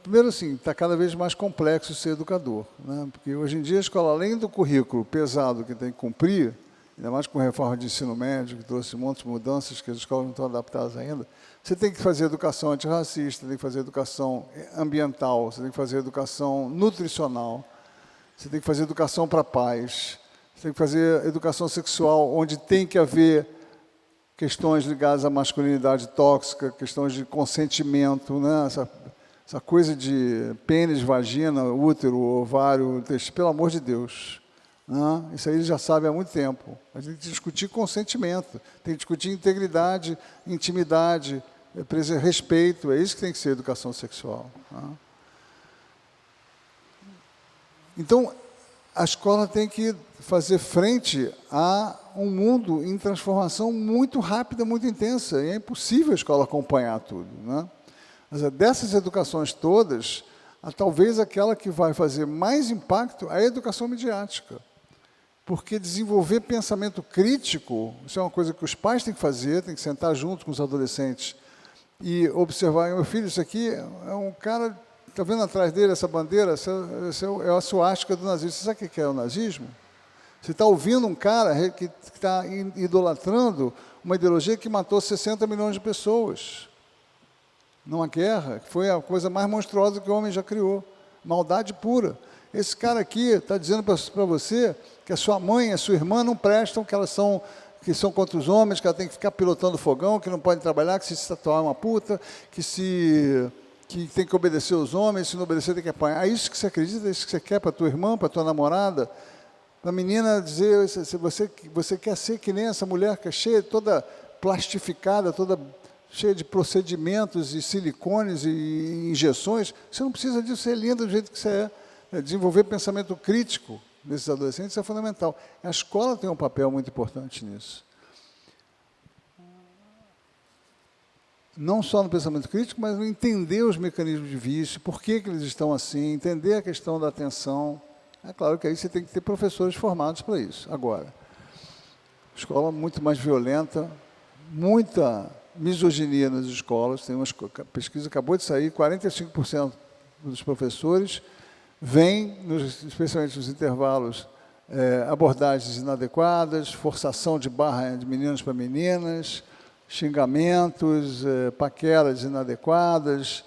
primeiro, assim, está cada vez mais complexo ser educador, né? Porque hoje em dia a escola, além do currículo pesado que tem que cumprir, ainda mais com a reforma de ensino médio, que trouxe um monte de mudanças que as escolas não estão adaptadas ainda, você tem que fazer educação antirracista, tem que fazer educação ambiental, você tem que fazer educação nutricional, você tem que fazer educação para pais, você tem que fazer educação sexual, onde tem que haver questões ligadas à masculinidade tóxica, questões de consentimento, né? Essa coisa de pênis, vagina, útero, ovário, pelo amor de Deus. Não, isso aí eles já sabem há muito tempo. A gente tem que discutir consentimento, tem que discutir integridade, intimidade, respeito, é isso que tem que ser educação sexual. Não? Então, a escola tem que fazer frente a um mundo em transformação muito rápida, muito intensa, e é impossível a escola acompanhar tudo, né? Mas dessas educações todas, talvez aquela que vai fazer mais impacto é a educação midiática. Porque desenvolver pensamento crítico, isso é uma coisa que os pais têm que fazer, têm que sentar junto com os adolescentes e observar, meu filho, isso aqui é um cara, está vendo atrás dele essa bandeira? Essa é a suástica do nazismo. Você sabe o que é o nazismo? Você está ouvindo um cara que está idolatrando uma ideologia que matou 60 milhões de pessoas. numa guerra, que foi a coisa mais monstruosa que o homem já criou. Maldade pura. Esse cara aqui está dizendo para você que a sua mãe e a sua irmã não prestam, que são contra os homens, que ela tem que ficar pilotando fogão, que não pode trabalhar, que se tatuar é uma puta, que tem que obedecer aos homens, se não obedecer tem que apanhar. É isso que você acredita, é isso que você quer para a tua irmã, para a tua namorada? Para a menina dizer, se você quer ser que nem essa mulher que é cheia, toda plastificada, toda cheia de procedimentos e silicones e injeções, você não precisa disso, você é linda do jeito que você é. Desenvolver pensamento crítico nesses adolescentes é fundamental. A escola tem um papel muito importante nisso. Não só no pensamento crítico, mas no entender os mecanismos de vício, por que eles estão assim, entender a questão da atenção. É claro que aí você tem que ter professores formados para isso. Agora, escola muito mais violenta, muita misoginia nas escolas. Tem uma pesquisa, acabou de sair, 45% dos professores veem, especialmente nos intervalos, abordagens inadequadas, forçação de barra de meninos para meninas, xingamentos, paqueras inadequadas,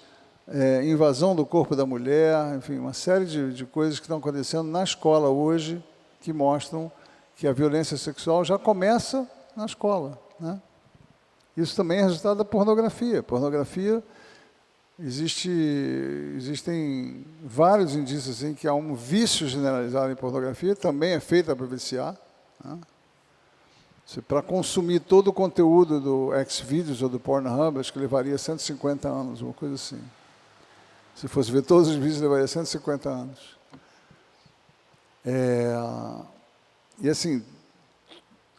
invasão do corpo da mulher, enfim, uma série de coisas que estão acontecendo na escola hoje que mostram que a violência sexual já começa na escola, né? Isso também é resultado da pornografia. Pornografia, existem vários indícios assim, que há um vício generalizado em pornografia, também é feita para viciar, né? Para consumir todo o conteúdo do Xvideos ou do Pornhub, acho que levaria 150 anos, uma coisa assim. Se fosse ver todos os vídeos, levaria 150 anos. E assim,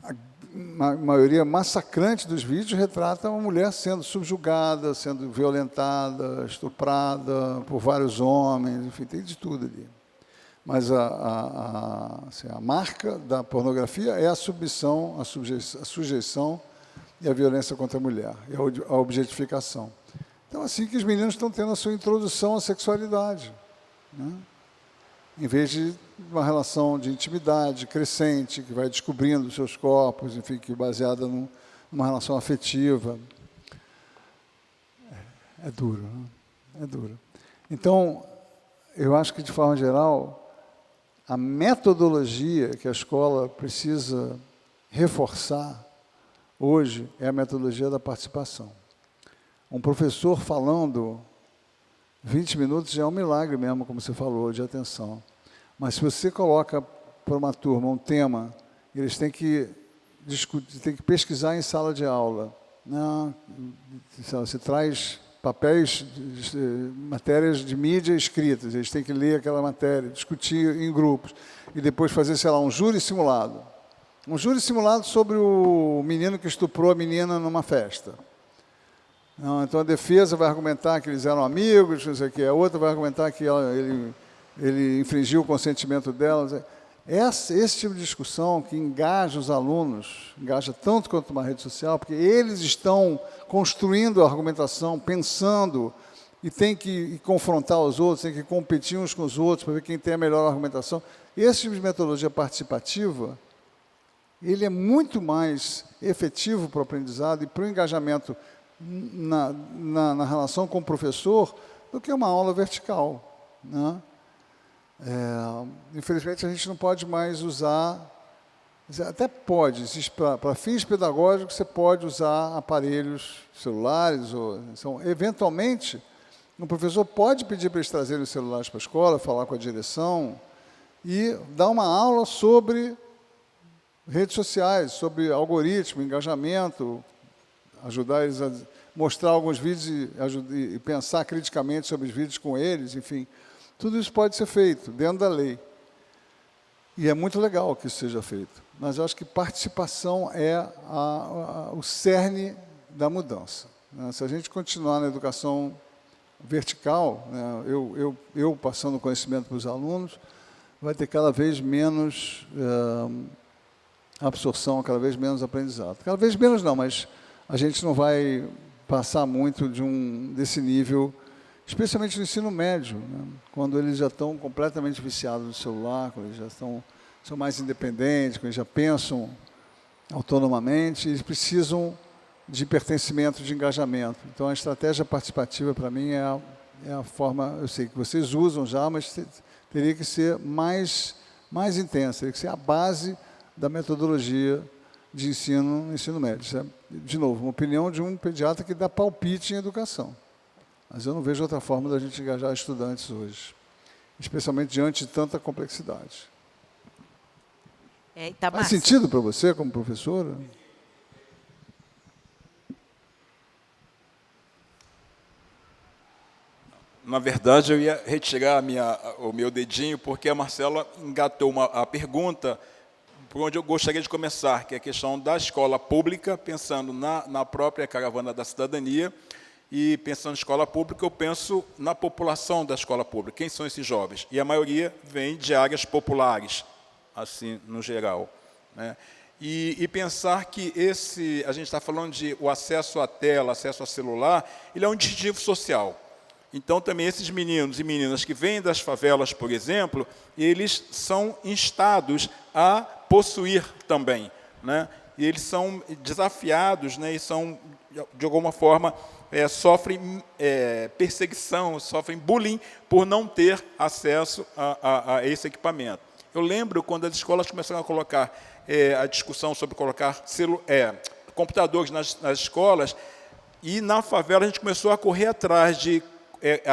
a maioria massacrante dos vídeos retrata uma mulher sendo subjugada, sendo violentada, estuprada por vários homens, enfim, tem de tudo ali. Mas a marca da pornografia é a submissão, a sujeição e a violência contra a mulher, e a objetificação. Então, assim que os meninos estão tendo a sua introdução à sexualidade, né? Em vez de uma relação de intimidade crescente, que vai descobrindo os seus corpos, enfim, que é baseada numa relação afetiva. É duro, né? É duro. Então, eu acho que, de forma geral, a metodologia que a escola precisa reforçar hoje é a metodologia da participação. Um professor falando 20 minutos já é um milagre mesmo, como você falou, de atenção. Mas se você coloca para uma turma um tema, eles têm que discutir, têm que pesquisar em sala de aula. Não, você traz papéis, matérias de mídia escritas, eles têm que ler aquela matéria, discutir em grupos, e depois fazer, sei lá, um júri simulado. Um júri simulado sobre o menino que estuprou a menina numa festa. Não, então a defesa vai argumentar que eles eram amigos, não sei o quê, a outra vai argumentar que ele infringiu o consentimento dela. Esse tipo de discussão que engaja os alunos, engaja tanto quanto uma rede social, porque eles estão construindo a argumentação, pensando, e tem que confrontar os outros, tem que competir uns com os outros para ver quem tem a melhor argumentação. Esse tipo de metodologia participativa, ele é muito mais efetivo para o aprendizado e para o engajamento na relação com o professor do que uma aula vertical, né? Infelizmente, a gente não pode mais usar, até pode, para fins pedagógicos, você pode usar aparelhos celulares, eventualmente, o professor pode pedir para eles trazerem os celulares para a escola, falar com a direção e dar uma aula sobre redes sociais, sobre algoritmo, engajamento, ajudar eles a mostrar alguns vídeos e pensar criticamente sobre os vídeos com eles, enfim. Tudo isso pode ser feito dentro da lei. E é muito legal que isso seja feito. Mas eu acho que participação é o cerne da mudança, né? Se a gente continuar na educação vertical, né, eu passando conhecimento para os alunos, vai ter cada vez menos absorção, cada vez menos aprendizado. Cada vez menos não, mas a gente não vai passar muito desse nível, especialmente no ensino médio, né? Quando eles já estão completamente viciados no celular, quando eles já são mais independentes, quando eles já pensam autonomamente, eles precisam de pertencimento, de engajamento. Então, a estratégia participativa, para mim, é a forma, eu sei que vocês usam já, mas teria que ser mais intensa, teria que ser a base da metodologia de ensino médio. Isso é, de novo, uma opinião de um pediatra que dá palpite em educação. Mas eu não vejo outra forma da gente engajar estudantes hoje, especialmente diante de tanta complexidade. Faz sentido para você, como professora? Na verdade, eu ia retirar o meu dedinho, porque a Marcela engatou a pergunta por onde eu gostaria de começar, que é a questão da escola pública, pensando na própria caravana da cidadania, e pensando em escola pública, eu penso na população da escola pública. Quem são esses jovens? E a maioria vem de áreas populares, assim, no geral, né? E pensar que a gente está falando de o acesso à tela, acesso ao celular, ele é um distintivo social. Então, também, esses meninos e meninas que vêm das favelas, por exemplo, eles são instados a possuir também, né? E eles são desafiados, né? E são, de alguma forma, sofrem perseguição, sofrem bullying por não ter acesso a esse equipamento. Eu lembro quando as escolas começaram a colocar a discussão sobre colocar computadores nas escolas, e na favela a gente começou a correr atrás de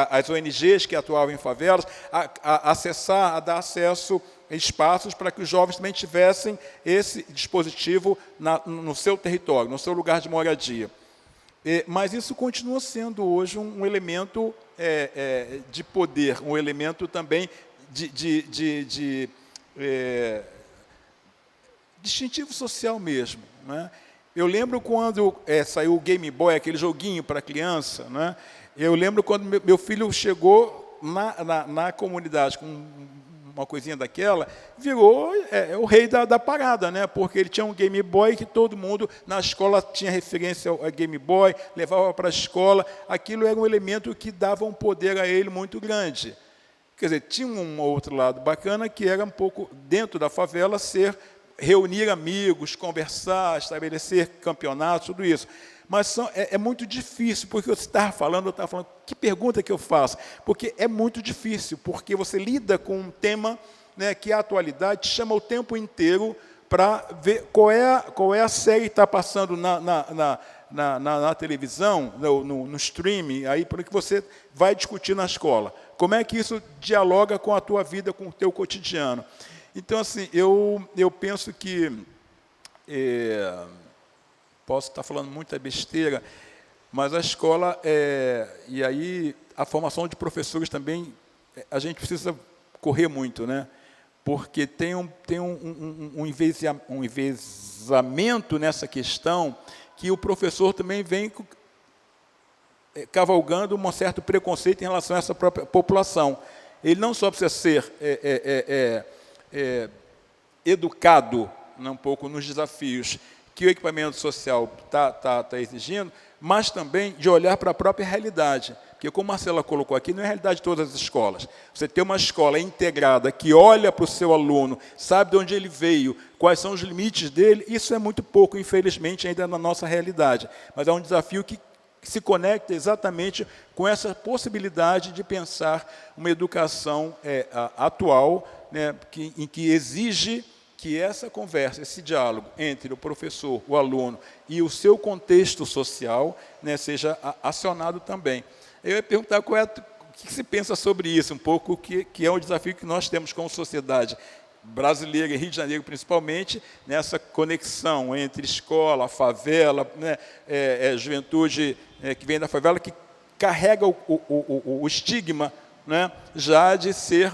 as ONGs que atuavam em favelas, a dar acesso a espaços para que os jovens também tivessem esse dispositivo no seu território, no seu lugar de moradia. Mas isso continua sendo hoje um elemento de poder, um elemento também de distintivo social mesmo, né? Eu lembro quando saiu o Game Boy, aquele joguinho para criança, né? Eu lembro quando meu filho chegou na comunidade com uma coisinha daquela, virou o rei da parada, né? Porque ele tinha um Game Boy que todo mundo na escola tinha referência ao Game Boy, levava para a escola. Aquilo era um elemento que dava um poder a ele muito grande. Quer dizer, tinha um outro lado bacana, que era um pouco, dentro da favela, reunir amigos, conversar, estabelecer campeonatos, tudo isso. Mas é muito difícil, porque eu estava falando, que pergunta que eu faço? Porque é muito difícil, porque você lida com um tema, né, que a atualidade chama o tempo inteiro para ver qual é a série que está passando na televisão, no streaming, aí para que você vai discutir na escola. Como é que isso dialoga com a tua vida, com o teu cotidiano? Então, assim, eu penso que... posso estar falando muita besteira, mas a escola, e aí a formação de professores também, a gente precisa correr muito, né? Porque tem um envezamento nessa questão, que o professor também vem cavalgando um certo preconceito em relação a essa própria população. Ele não só precisa ser educado, um pouco nos desafios que o equipamento social está exigindo, mas também de olhar para a própria realidade. Porque, como a Marcela colocou aqui, não é a realidade de todas as escolas. Você ter uma escola integrada que olha para o seu aluno, sabe de onde ele veio, quais são os limites dele, isso é muito pouco, infelizmente, ainda na nossa realidade. Mas é um desafio que se conecta exatamente com essa possibilidade de pensar uma educação atual, né, em que exige que essa conversa, esse diálogo entre o professor, o aluno e o seu contexto social, né, seja acionado também. Eu ia perguntar o que se pensa sobre isso, um pouco, que é um desafio que nós temos como sociedade brasileira e Rio de Janeiro, principalmente, nessa conexão entre escola, favela, né, juventude que vem da favela, que carrega o estigma, né, já de ser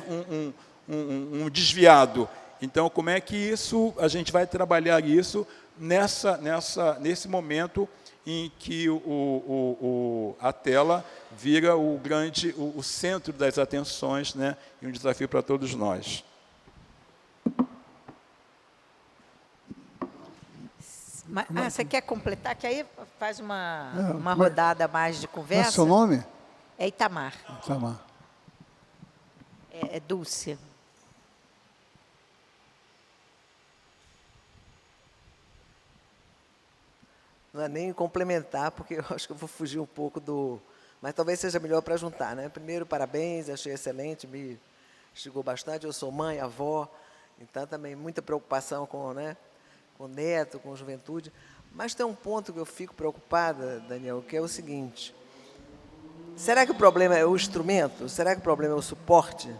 um desviado. Então, como é que a gente vai trabalhar isso nesse momento em que a tela vira o centro das atenções, né, e um desafio para todos nós. Você quer completar? Que aí faz uma rodada mais de conversa. Qual é o seu nome? É Itamar. Itamar. É Dúcia. não é nem complementar, porque eu acho que eu vou fugir um pouco do... Mas talvez seja melhor para juntar, né? Primeiro, parabéns, achei excelente, me instigou bastante. Eu sou mãe, avó, então também muita preocupação com, né, com neto, com juventude. Mas tem um ponto que eu fico preocupada, Daniel, que é o seguinte: será que o problema é o instrumento? Será que o problema é o suporte?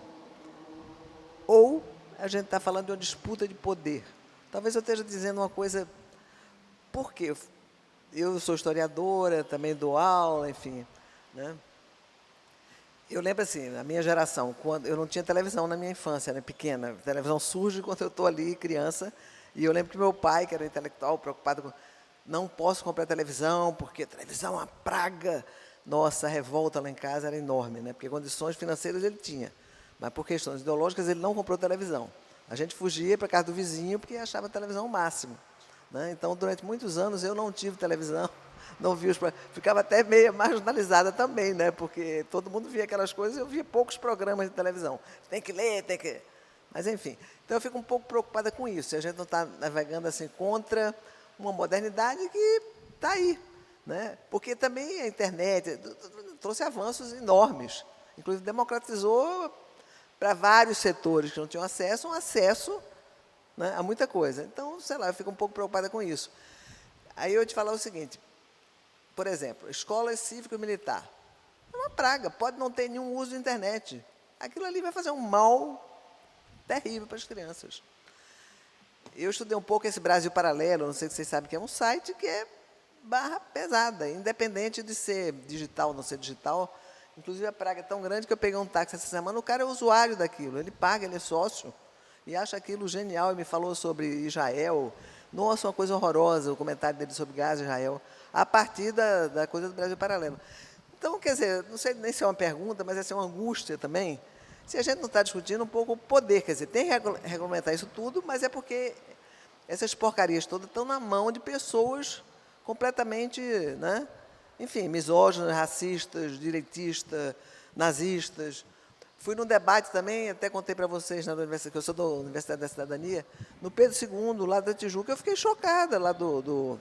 Ou a gente está falando de uma disputa de poder? Talvez eu esteja dizendo uma coisa... Por quê? Eu sou historiadora, também dou aula, enfim, né? Eu lembro assim, na minha geração, quando eu não tinha televisão na minha infância, era pequena. A televisão surge quando eu estou ali, criança, e eu lembro que meu pai, que era intelectual, preocupado com... Não posso comprar televisão, porque televisão é uma praga. Nossa, a revolta lá em casa era enorme, né? Porque condições financeiras ele tinha, mas por questões ideológicas ele não comprou televisão. A gente fugia para a casa do vizinho porque achava a televisão o máximo, né? Então, durante muitos anos, eu não tive televisão, não vi os... Ficava até meio marginalizada também, né? Porque todo mundo via aquelas coisas e eu via poucos programas de televisão. Tem que ler, tem que... Mas, enfim. Então, eu fico um pouco preocupada com isso. Se a gente não está navegando assim contra uma modernidade que está aí, né? Porque também a internet trouxe avanços enormes. Inclusive, democratizou para vários setores que não tinham acesso, um acesso, né, a muita coisa. Então, sei lá, eu fico um pouco preocupada com isso. Aí eu ia te falar o seguinte, por exemplo, escola cívico-militar. É uma praga, pode não ter nenhum uso de internet. Aquilo ali vai fazer um mal terrível para as crianças. Eu estudei um pouco esse Brasil Paralelo, não sei se vocês sabem que é um site que é barra pesada, independente de ser digital ou não ser digital. Inclusive, a praga é tão grande que eu peguei um táxi essa semana, o cara é usuário daquilo, ele paga, ele é sócio, e acha aquilo genial, e me falou sobre Israel. Nossa, uma coisa horrorosa, o comentário dele sobre Gaza e Israel, a partir da coisa do Brasil Paralelo. Então, quer dizer, não sei nem se é uma pergunta, mas essa é uma angústia também, se a gente não está discutindo um pouco o poder, quer dizer, tem que regulamentar isso tudo, mas é porque essas porcarias todas estão na mão de pessoas completamente, né, enfim, misóginas, racistas, direitistas, nazistas. Fui num debate também, até contei para vocês, na universidade, que eu sou da Universidade da Cidadania, no Pedro II, lá da Tijuca, eu fiquei chocada, lá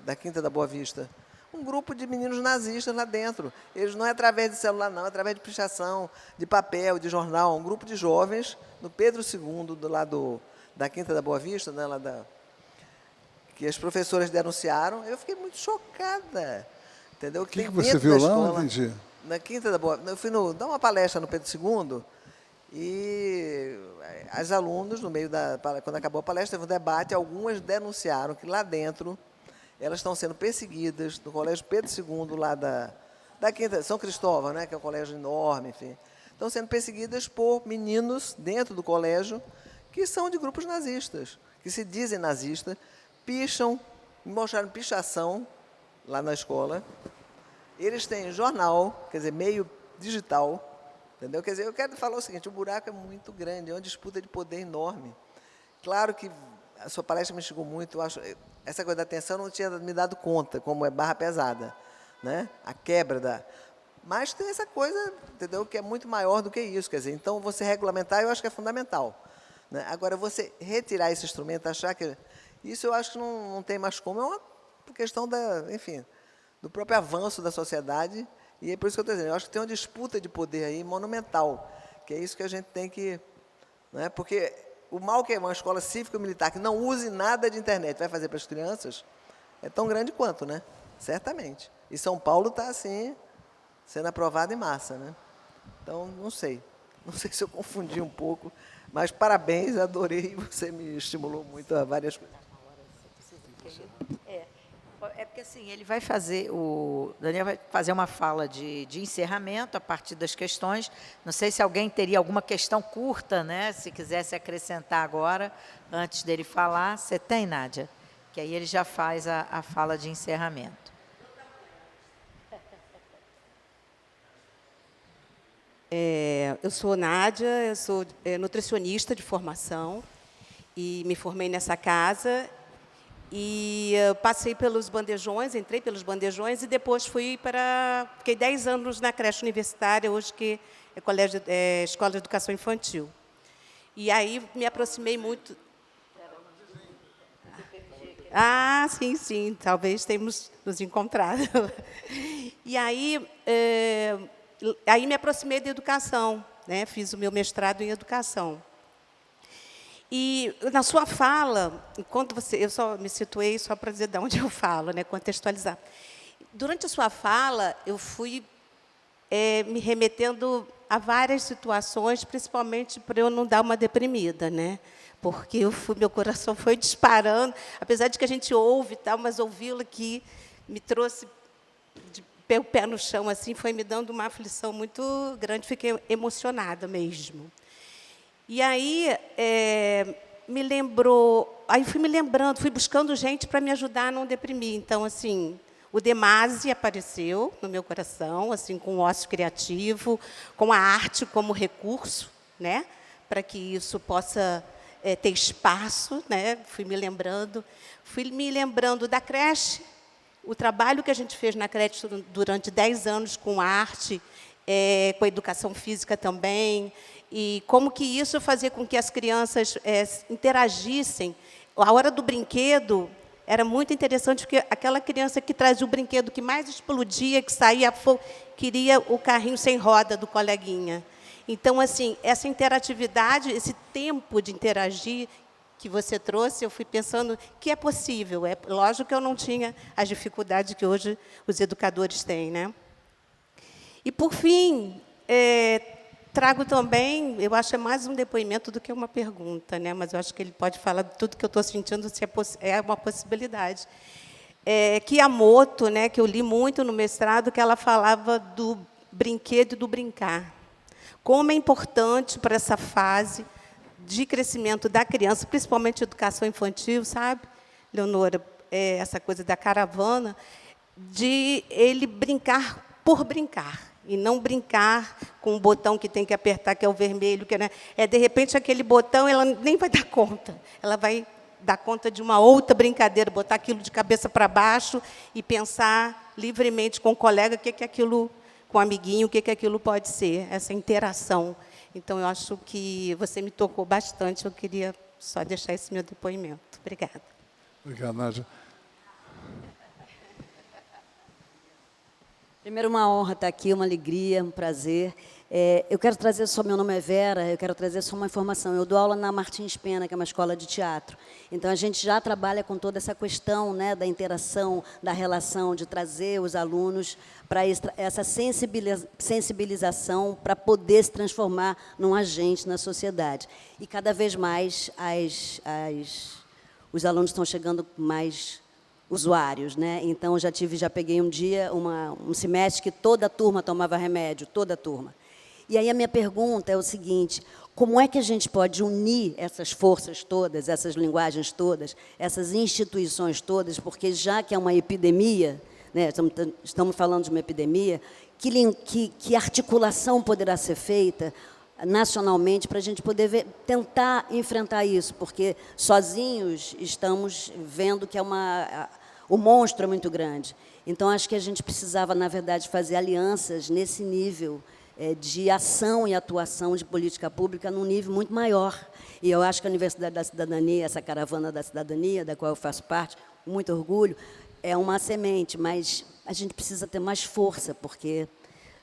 da Quinta da Boa Vista. Um grupo de meninos nazistas lá dentro. Eles não é através de celular, não, é através de pichação, de papel, de jornal. Um grupo de jovens, no Pedro II, do lado da Quinta da Boa Vista, né, que as professoras denunciaram. Eu fiquei muito chocada. Entendeu? O que você viu lá? Não entendi. Na Quinta da Boa Vista. Eu fui dar uma palestra no Pedro II e as alunos, no meio quando acabou a palestra, teve um debate, algumas denunciaram que lá dentro elas estão sendo perseguidas no Colégio Pedro II, lá da Quinta, São Cristóvão, né, que é um colégio enorme, enfim. Estão sendo perseguidas por meninos dentro do colégio que são de grupos nazistas, que se dizem nazistas, picham, me mostraram pichação lá na escola. Eles têm jornal, quer dizer, meio digital, entendeu? Quer dizer, eu quero falar o seguinte, o buraco é muito grande, é uma disputa de poder enorme. Claro que a sua palestra me instigou muito, eu acho, essa coisa da atenção eu não tinha me dado conta, como é barra pesada, né? A quebra da... Mas tem essa coisa, entendeu, que é muito maior do que isso, quer dizer, então você regulamentar eu acho que é fundamental, né? Agora, você retirar esse instrumento, achar que... Isso eu acho que não tem mais como, é uma questão enfim, do próprio avanço da sociedade, e é por isso que eu estou dizendo, eu acho que tem uma disputa de poder aí monumental, que é isso que a gente tem que... Né, porque o mal que é uma escola cívico-militar que não use nada de internet vai fazer para as crianças é tão grande quanto, né? Certamente. E São Paulo está, assim, sendo aprovado em massa, né? Então, não sei. Não sei se eu confundi um pouco, mas parabéns, adorei, você me estimulou muito a várias coisas. É porque assim, ele vai fazer, o Daniel vai fazer uma fala de encerramento a partir das questões. Não sei se alguém teria alguma questão curta, né? Se quisesse acrescentar agora, antes dele falar. Você tem, Nádia? Que aí ele já faz a fala de encerramento. Eu sou Nádia, eu sou nutricionista de formação e me formei nessa casa. E passei pelos bandejões, entrei pelos bandejões e depois fiquei 10 anos na creche universitária, hoje que é Escola de Educação Infantil. E aí me aproximei muito... Ah, sim, sim, talvez tenhamos nos encontrado. E aí, aí me aproximei da educação, né? Fiz o meu mestrado em educação. E na sua fala, enquanto eu só me situei só para dizer de onde eu falo, né? Contextualizar. Durante a sua fala, eu fui me remetendo a várias situações, principalmente para eu não dar uma deprimida, né? Porque meu coração foi disparando, apesar de que a gente ouve e tal, mas ouvi-lo aqui me trouxe de o pé no chão, assim, foi me dando uma aflição muito grande, fiquei emocionada mesmo. E aí me lembrou, aí fui me lembrando, fui buscando gente para me ajudar a não deprimir. Então, assim, o Demase apareceu no meu coração, assim, com o ócio criativo, com a arte como recurso, né, para que isso possa ter espaço, né? Fui me lembrando da creche, o trabalho que a gente fez na creche durante 10 anos com arte, com a educação física também, e como que isso fazia com que as crianças interagissem. A hora do brinquedo era muito interessante, porque aquela criança que trazia o brinquedo que mais explodia, que saía fogo, queria o carrinho sem roda do coleguinha. Então, assim, essa interatividade, esse tempo de interagir que você trouxe, eu fui pensando que é possível. É lógico que eu não tinha as dificuldades que hoje os educadores têm, né? E, por fim, trago também, eu acho que é mais um depoimento do que uma pergunta, né? Mas eu acho que ele pode falar de tudo que eu estou sentindo, se é uma possibilidade. Kiyamoto, né, que eu li muito no mestrado, que ela falava do brinquedo e do brincar. Como é importante para essa fase de crescimento da criança, principalmente educação infantil, sabe, Leonora? Essa coisa da caravana, de ele brincar por brincar, e não brincar com o botão que tem que apertar, que é o vermelho, que de repente, aquele botão, ela nem vai dar conta. Ela vai dar conta de uma outra brincadeira, botar aquilo de cabeça para baixo e pensar livremente com o colega o que aquilo, com o amiguinho, o que aquilo pode ser, essa interação. Então, eu acho que você me tocou bastante, eu queria só deixar esse meu depoimento. Obrigada. Obrigado, Nádia. Primeiro, uma honra estar aqui, uma alegria, um prazer. Eu quero trazer só, meu nome é Vera, eu quero trazer só uma informação. Eu dou aula na Martins Pena, que é uma escola de teatro. Então, a gente já trabalha com toda essa questão, né, da interação, da relação, de trazer os alunos para essa sensibilização para poder se transformar num agente na sociedade. E, cada vez mais, os alunos estão chegando mais usuários, né? Então, já peguei um dia, um semestre que toda a turma tomava remédio, toda a turma. E aí a minha pergunta é o seguinte: como é que a gente pode unir essas forças todas, essas linguagens todas, essas instituições todas, porque já que é uma epidemia, né, estamos falando de uma epidemia, que articulação poderá ser feita nacionalmente para a gente poder tentar enfrentar isso, porque sozinhos estamos vendo que o monstro é muito grande. Então, acho que a gente precisava, na verdade, fazer alianças nesse nível de ação e atuação de política pública num nível muito maior. E eu acho que a Universidade da Cidadania, essa caravana da cidadania, da qual eu faço parte, com muito orgulho, é uma semente, mas a gente precisa ter mais força, porque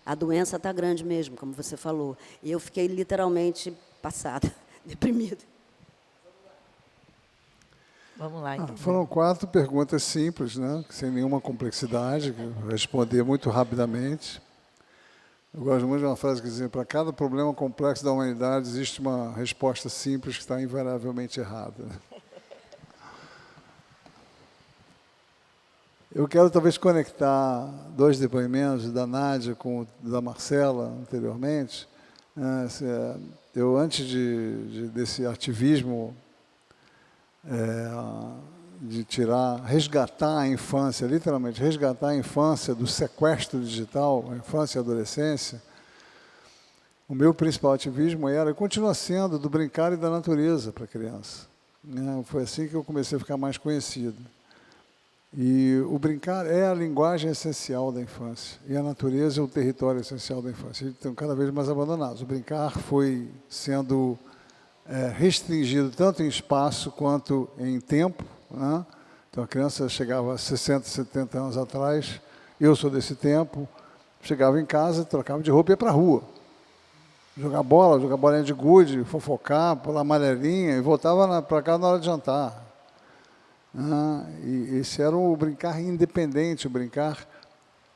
a doença está grande mesmo, como você falou. E eu fiquei literalmente passada, deprimida. Vamos lá, então. Foram 4 perguntas simples, né, sem nenhuma complexidade, que eu vou responder muito rapidamente. Eu gosto muito de uma frase que diz: para cada problema complexo da humanidade existe uma resposta simples que está invariavelmente errada. Eu quero talvez conectar 2 depoimentos da Nádia com o da Marcela anteriormente. Eu, antes desse ativismo de resgatar a infância, literalmente, resgatar a infância do sequestro digital, a infância e a adolescência, o meu principal ativismo era, e continua sendo, do brincar e da natureza para a criança. Foi assim que eu comecei a ficar mais conhecido. E o brincar é a linguagem essencial da infância, e a natureza é o território essencial da infância. Eles estão cada vez mais abandonados. O brincar foi sendo restringido tanto em espaço quanto em tempo, né? Então, a criança chegava 60, 70 anos atrás, eu sou desse tempo, chegava em casa, trocava de roupa e ia para a rua. Jogar bolinha de gude, fofocar, pular amarelinha, e voltava para casa na hora de jantar. E esse era o brincar independente, o brincar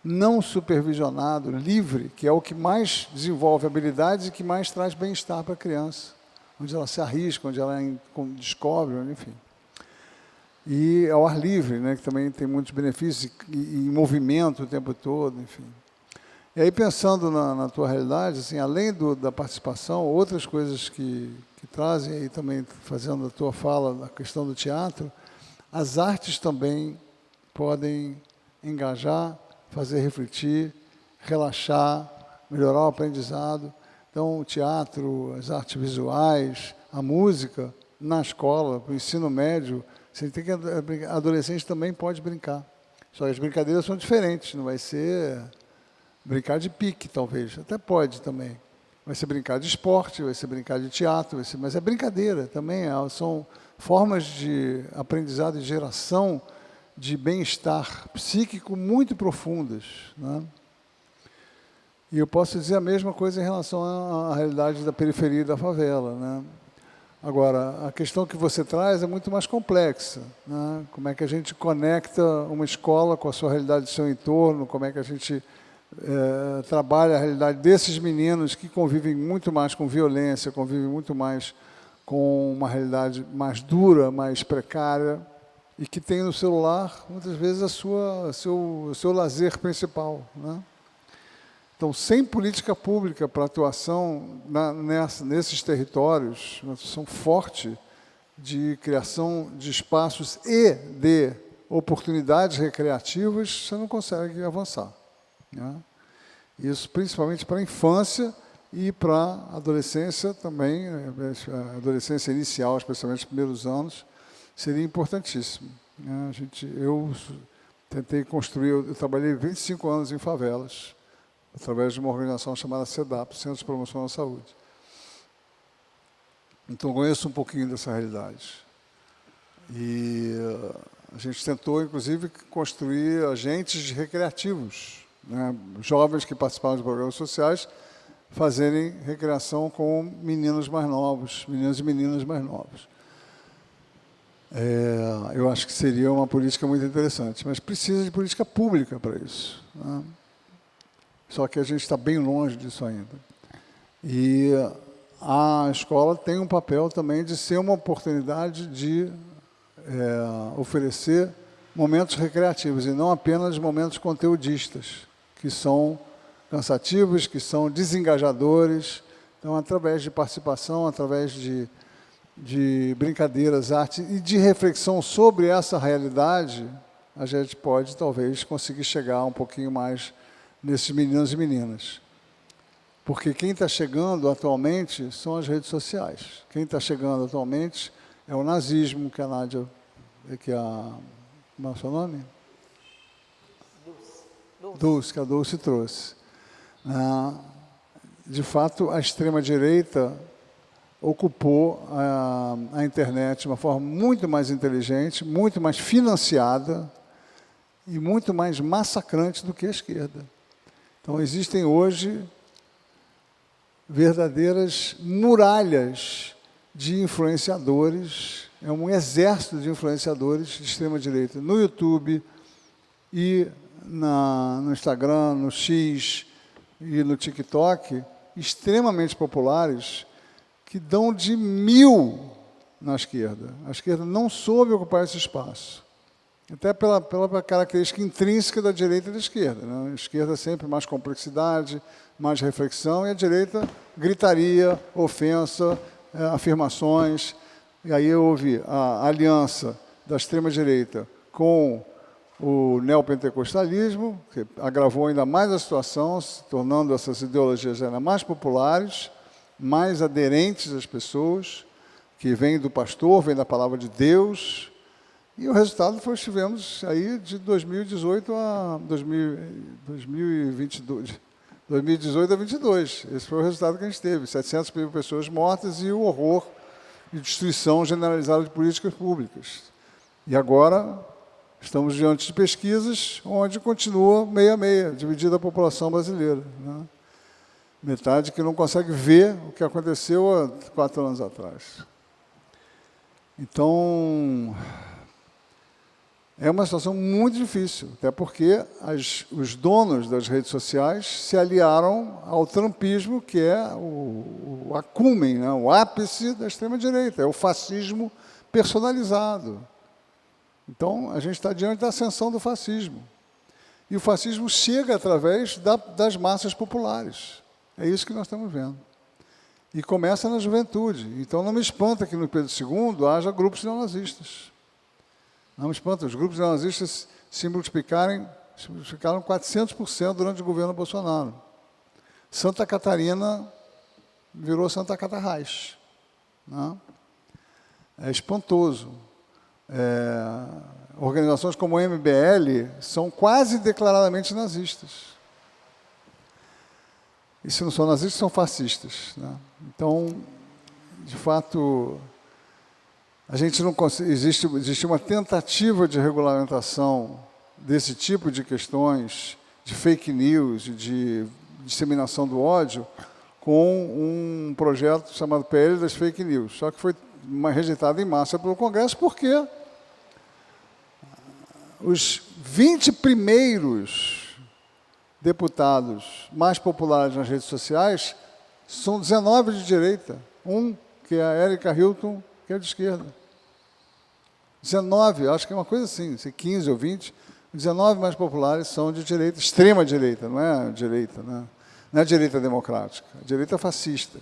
não supervisionado, livre, que é o que mais desenvolve habilidades e que mais traz bem-estar para a criança, onde ela se arrisca, onde ela descobre, enfim. E ao ar livre, né, que também tem muitos benefícios, e em movimento o tempo todo, enfim. E aí, pensando na tua realidade, assim, além da participação, outras coisas que trazem, aí também fazendo a tua fala, a questão do teatro, as artes também podem engajar, fazer refletir, relaxar, melhorar o aprendizado. Então, o teatro, as artes visuais, a música, na escola, para o ensino médio, você tem que adolescente também pode brincar. Só que as brincadeiras são diferentes, não vai ser brincar de pique, talvez. Até pode também. Vai ser brincar de esporte, vai ser brincar de teatro, mas é brincadeira também. São formas de aprendizado e geração de bem-estar psíquico muito profundas, né? E eu posso dizer a mesma coisa em relação à realidade da periferia e da favela, né? Agora, a questão que você traz é muito mais complexa, né? Como é que a gente conecta uma escola com a sua realidade do seu entorno, como é que a gente trabalha a realidade desses meninos que convivem muito mais com violência, convivem muito mais com uma realidade mais dura, mais precária, e que tem no celular, muitas vezes, o seu lazer principal, né? Então, sem política pública para atuação nesses territórios, uma atuação forte de criação de espaços e de oportunidades recreativas, você não consegue avançar, né? Isso principalmente para a infância e para a adolescência também, a adolescência inicial, especialmente os primeiros anos, seria importantíssimo, né? Eu tentei construir, eu trabalhei 25 anos em favelas, através de uma organização chamada CEDAP, Centro de Promoção da Saúde. Então, conheço um pouquinho dessa realidade. E a gente tentou, inclusive, construir agentes recreativos, né? Jovens que participavam de programas sociais, fazerem recreação com meninos mais novos, meninos e meninas mais novos. Eu acho que seria uma política muito interessante, mas precisa de política pública para isso, né? Só que a gente está bem longe disso ainda. E a escola tem um papel também de ser uma oportunidade de oferecer momentos recreativos, e não apenas momentos conteudistas, que são cansativos, que são desengajadores. Então, através de participação, através de brincadeiras, arte e de reflexão sobre essa realidade, a gente pode, talvez, conseguir chegar um pouquinho mais nesses meninos e meninas. Porque quem está chegando atualmente são as redes sociais. Quem está chegando atualmente é o nazismo, que a Nádia, como é o seu nome? Dulce, que a Dulce trouxe. De fato, a extrema-direita ocupou a internet de uma forma muito mais inteligente, muito mais financiada e muito mais massacrante do que a esquerda. Então, existem hoje verdadeiras muralhas de influenciadores, é um exército de influenciadores de extrema-direita no YouTube e no Instagram, no X e no TikTok, extremamente populares, que dão de 1000 na esquerda. A esquerda não soube ocupar esse espaço. Até pela característica intrínseca da direita e da esquerda, né? A esquerda sempre mais complexidade, mais reflexão, e a direita gritaria, ofensa, afirmações. E aí houve a aliança da extrema-direita com o neopentecostalismo, que agravou ainda mais a situação, se tornando essas ideologias ainda mais populares, mais aderentes às pessoas, que vêm do pastor, vêm da palavra de Deus. E o resultado foi que tivemos aí de 2018 a 2022. 2018 a 2022. Esse foi o resultado que a gente teve. 700 mil pessoas mortas e o horror de destruição generalizada de políticas públicas. E agora, Estamos diante de pesquisas onde continua meio a meio, dividida a população brasileira, né? Metade que não consegue ver o que aconteceu há 4 anos atrás. Então, é uma situação muito difícil, até porque os donos das redes sociais se aliaram ao trumpismo, que é o acúmen, né? O ápice da extrema-direita, é o fascismo personalizado. Então, a gente está diante da ascensão do fascismo. E o fascismo chega através das massas populares. É isso que nós estamos vendo. E começa na juventude. Então, não me espanta que no Pedro II haja grupos neonazistas. Não me espanta. Os grupos neonazistas se multiplicaram 400% durante o governo Bolsonaro. Santa Catarina virou Santa Catarrais, né? É espantoso. Organizações como o MBL são quase declaradamente nazistas. E se não são nazistas, são fascistas, né? Então, de fato, a gente não consegue, existe uma tentativa de regulamentação desse tipo de questões, de fake news, de disseminação do ódio, com um projeto chamado PL das Fake News. Só que foi rejeitado em massa pelo Congresso, porque os 20 primeiros deputados mais populares nas redes sociais são 19 de direita. Um, que é a Érica Hilton, que é de esquerda. 19, acho que é uma coisa assim, 15 ou 20, 19 mais populares são de direita, extrema direita, não é direita, né? Não é direita democrática, é direita fascista.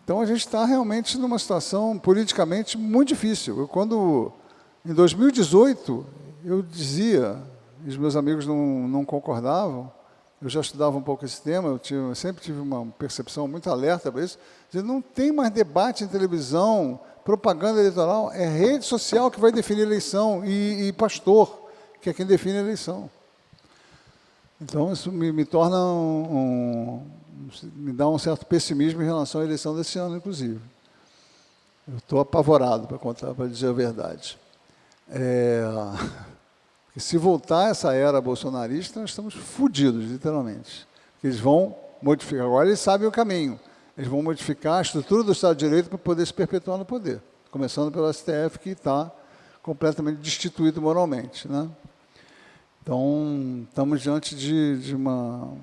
Então, a gente está realmente numa situação politicamente muito difícil. Em 2018, eu dizia, e os meus amigos não concordavam, eu já estudava um pouco esse tema, eu sempre tive uma percepção muito alerta para isso, dizendo, não tem mais debate em televisão, propaganda eleitoral, é rede social que vai definir a eleição e pastor, que é quem define a eleição. Então, isso me torna me dá um certo pessimismo em relação à eleição desse ano, inclusive. Eu estou apavorado, para dizer a verdade. Porque se voltar essa era bolsonarista, nós estamos fodidos, literalmente. Eles vão modificar. Agora eles sabem o caminho. Eles vão modificar a estrutura do Estado de Direito para poder se perpetuar no poder. Começando pelo STF, que está completamente destituído moralmente, né? Então, estamos diante de uma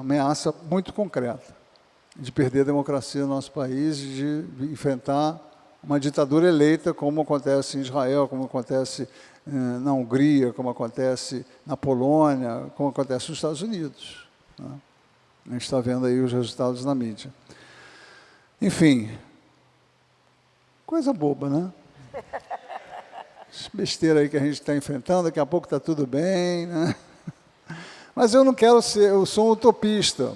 ameaça muito concreta de perder a democracia no nosso país, de enfrentar uma ditadura eleita, como acontece em Israel, como acontece na Hungria, como acontece na Polônia, como acontece nos Estados Unidos, né? A gente está vendo aí os resultados na mídia. Enfim, coisa boba, né? Besteira aí que a gente está enfrentando, daqui a pouco está tudo bem, né? Mas eu não quero ser, eu sou um utopista.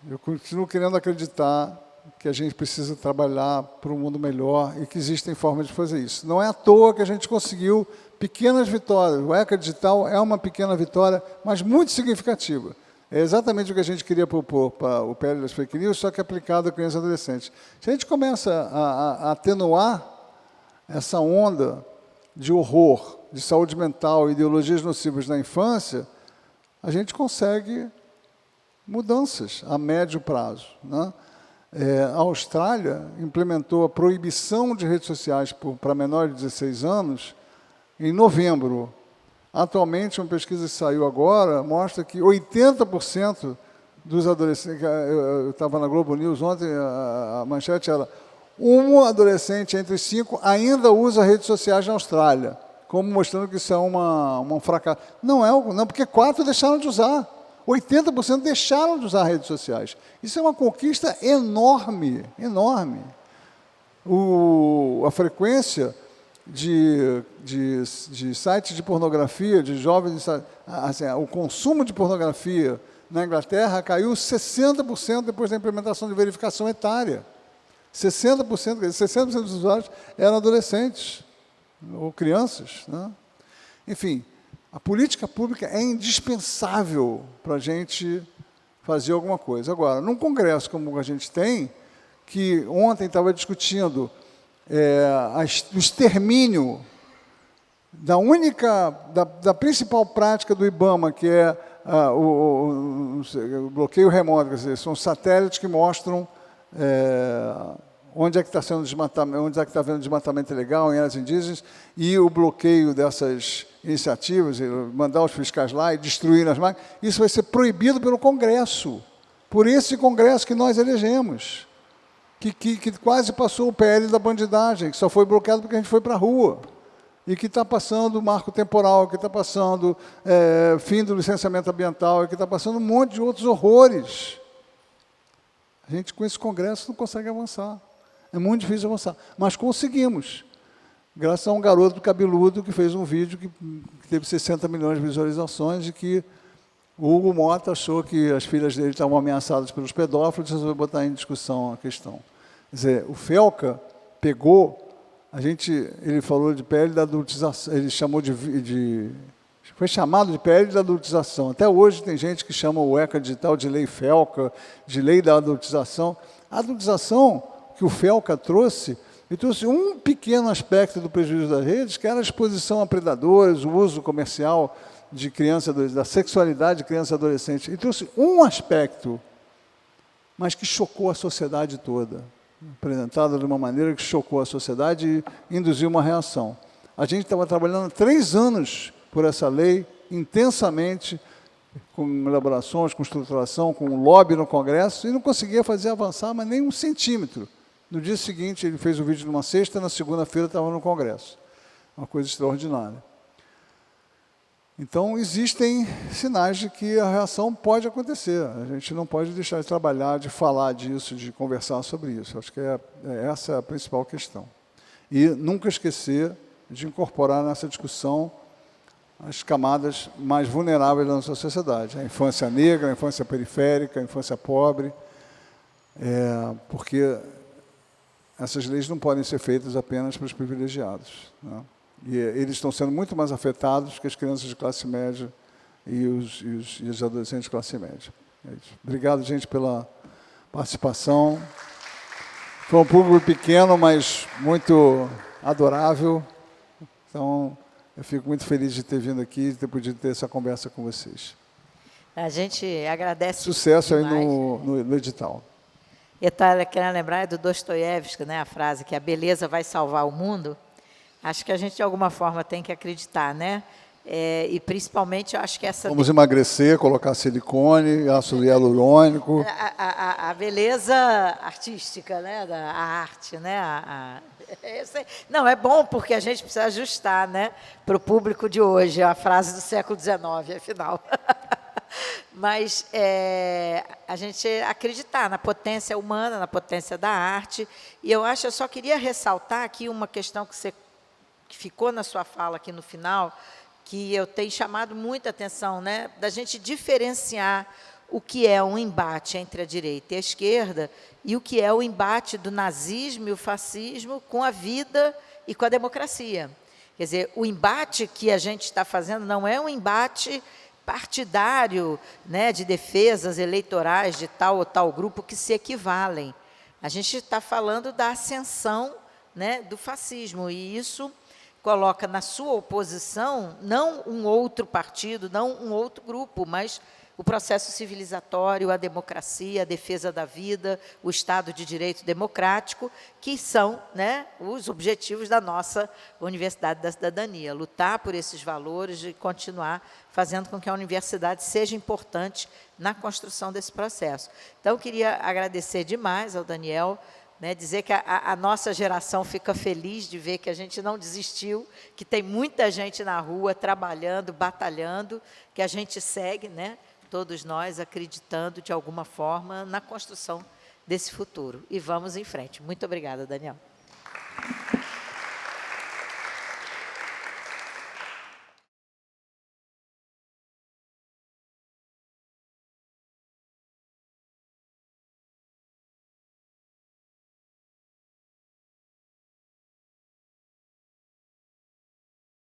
Eu continuo querendo acreditar que a gente precisa trabalhar para um mundo melhor e que existem formas de fazer isso. Não é à toa que a gente conseguiu pequenas vitórias. O ECA Digital é uma pequena vitória, mas muito significativa. É exatamente o que a gente queria propor para o PL das Fake News, só que aplicado a crianças e adolescentes. Se a gente começa a atenuar essa onda de horror, de saúde mental, ideologias nocivas na infância, a gente consegue mudanças a médio prazo, né? A Austrália implementou a proibição de redes sociais para menores de 16 anos em novembro. Atualmente, uma pesquisa que saiu agora mostra que 80% dos adolescentes... Eu estava na Globo News ontem, a manchete era: um adolescente entre 5 ainda usa redes sociais na Austrália, como mostrando que isso é um fracasso. Não, porque 4 deixaram de usar. 80% deixaram de usar redes sociais. Isso é uma conquista enorme, enorme. A frequência de sites de pornografia, de jovens, assim, o consumo de pornografia na Inglaterra caiu 60% depois da implementação de verificação etária. 60% dos usuários eram adolescentes ou crianças, né? Enfim, a política pública é indispensável para a gente fazer alguma coisa. Agora, num congresso como a gente tem, que ontem estava discutindo o extermínio da principal prática do IBAMA, que é o bloqueio remoto, quer dizer, são satélites que mostram onde é que está sendo desmatamento, onde é que está havendo desmatamento ilegal em áreas indígenas, e o bloqueio dessas iniciativas, mandar os fiscais lá e destruir as máquinas, isso vai ser proibido pelo Congresso, por esse Congresso que nós elegemos, que quase passou o PL da bandidagem, que só foi bloqueado porque a gente foi para a rua, e que está passando marco temporal, que está passando fim do licenciamento ambiental, e que está passando um monte de outros horrores. A gente, com esse Congresso, não consegue avançar. É muito difícil avançar. Mas conseguimos, graças a um garoto cabeludo que fez um vídeo que teve 60 milhões de visualizações e que o Hugo Mota achou que as filhas dele estavam ameaçadas pelos pedófilos e resolveu botar em discussão a questão. Quer dizer, o Felca pegou, ele falou de PL da adultização, ele chamou foi chamado de PL da adultização. Até hoje tem gente que chama o ECA digital de lei Felca, de lei da adultização. A adultização que o Felca trouxe, ele trouxe um pequeno aspecto do prejuízo das redes, que era a exposição a predadores, o uso comercial de criança, da sexualidade de criança e adolescente. Ele trouxe um aspecto, mas que chocou a sociedade toda, apresentada de uma maneira que chocou a sociedade e induziu uma reação. A gente estava trabalhando 3 anos por essa lei, intensamente, com elaborações, com estruturação, com lobby no Congresso, e não conseguia fazer avançar mais nem 1 centímetro. No dia seguinte, ele fez o vídeo numa sexta, na segunda-feira estava no Congresso. Uma coisa extraordinária. Então, existem sinais de que a reação pode acontecer. A gente não pode deixar de trabalhar, de falar disso, de conversar sobre isso. Acho que essa é a principal questão. E nunca esquecer de incorporar nessa discussão as camadas mais vulneráveis da nossa sociedade. A infância negra, a infância periférica, a infância pobre, porque essas leis não podem ser feitas apenas para os privilegiados, né? E eles estão sendo muito mais afetados que as crianças de classe média e os adolescentes de classe média. Obrigado, gente, pela participação. Foi um público pequeno, mas muito adorável. Então, eu fico muito feliz de ter vindo aqui e ter podido ter essa conversa com vocês. A gente agradece. Sucesso demais. aí no edital. Eu estava querendo lembrar do Dostoiévski, né, a frase que a beleza vai salvar o mundo. Acho que a gente, de alguma forma, tem que acreditar, né? E, principalmente, eu acho que essa... Vamos emagrecer, colocar silicone, ácido hialurônico. A beleza artística, né? A arte, né? Não, é bom, porque a gente precisa ajustar, né? Para o público de hoje, a frase do século XIX, afinal. Mas a gente acreditar na potência humana, na potência da arte. E eu só queria ressaltar aqui uma questão que ficou na sua fala aqui no final, que eu tenho chamado muita atenção, né, da gente diferenciar o que é um embate entre a direita e a esquerda e o que é o embate do nazismo e o fascismo com a vida e com a democracia. Quer dizer, o embate que a gente está fazendo não é um embate partidário, né, de defesas eleitorais de tal ou tal grupo que se equivalem. A gente está falando da ascensão, né, do fascismo, e isso coloca na sua oposição não um outro partido, não um outro grupo, mas o processo civilizatório, a democracia, a defesa da vida, o Estado de Direito democrático, que são, né, os objetivos da nossa Universidade da Cidadania. Lutar por esses valores e continuar fazendo com que a universidade seja importante na construção desse processo. Então, eu queria agradecer demais ao Daniel, né, dizer que a nossa geração fica feliz de ver que a gente não desistiu, que tem muita gente na rua trabalhando, batalhando, que a gente segue, né, todos nós acreditando de alguma forma na construção desse futuro. E vamos em frente. Muito obrigada, Daniel.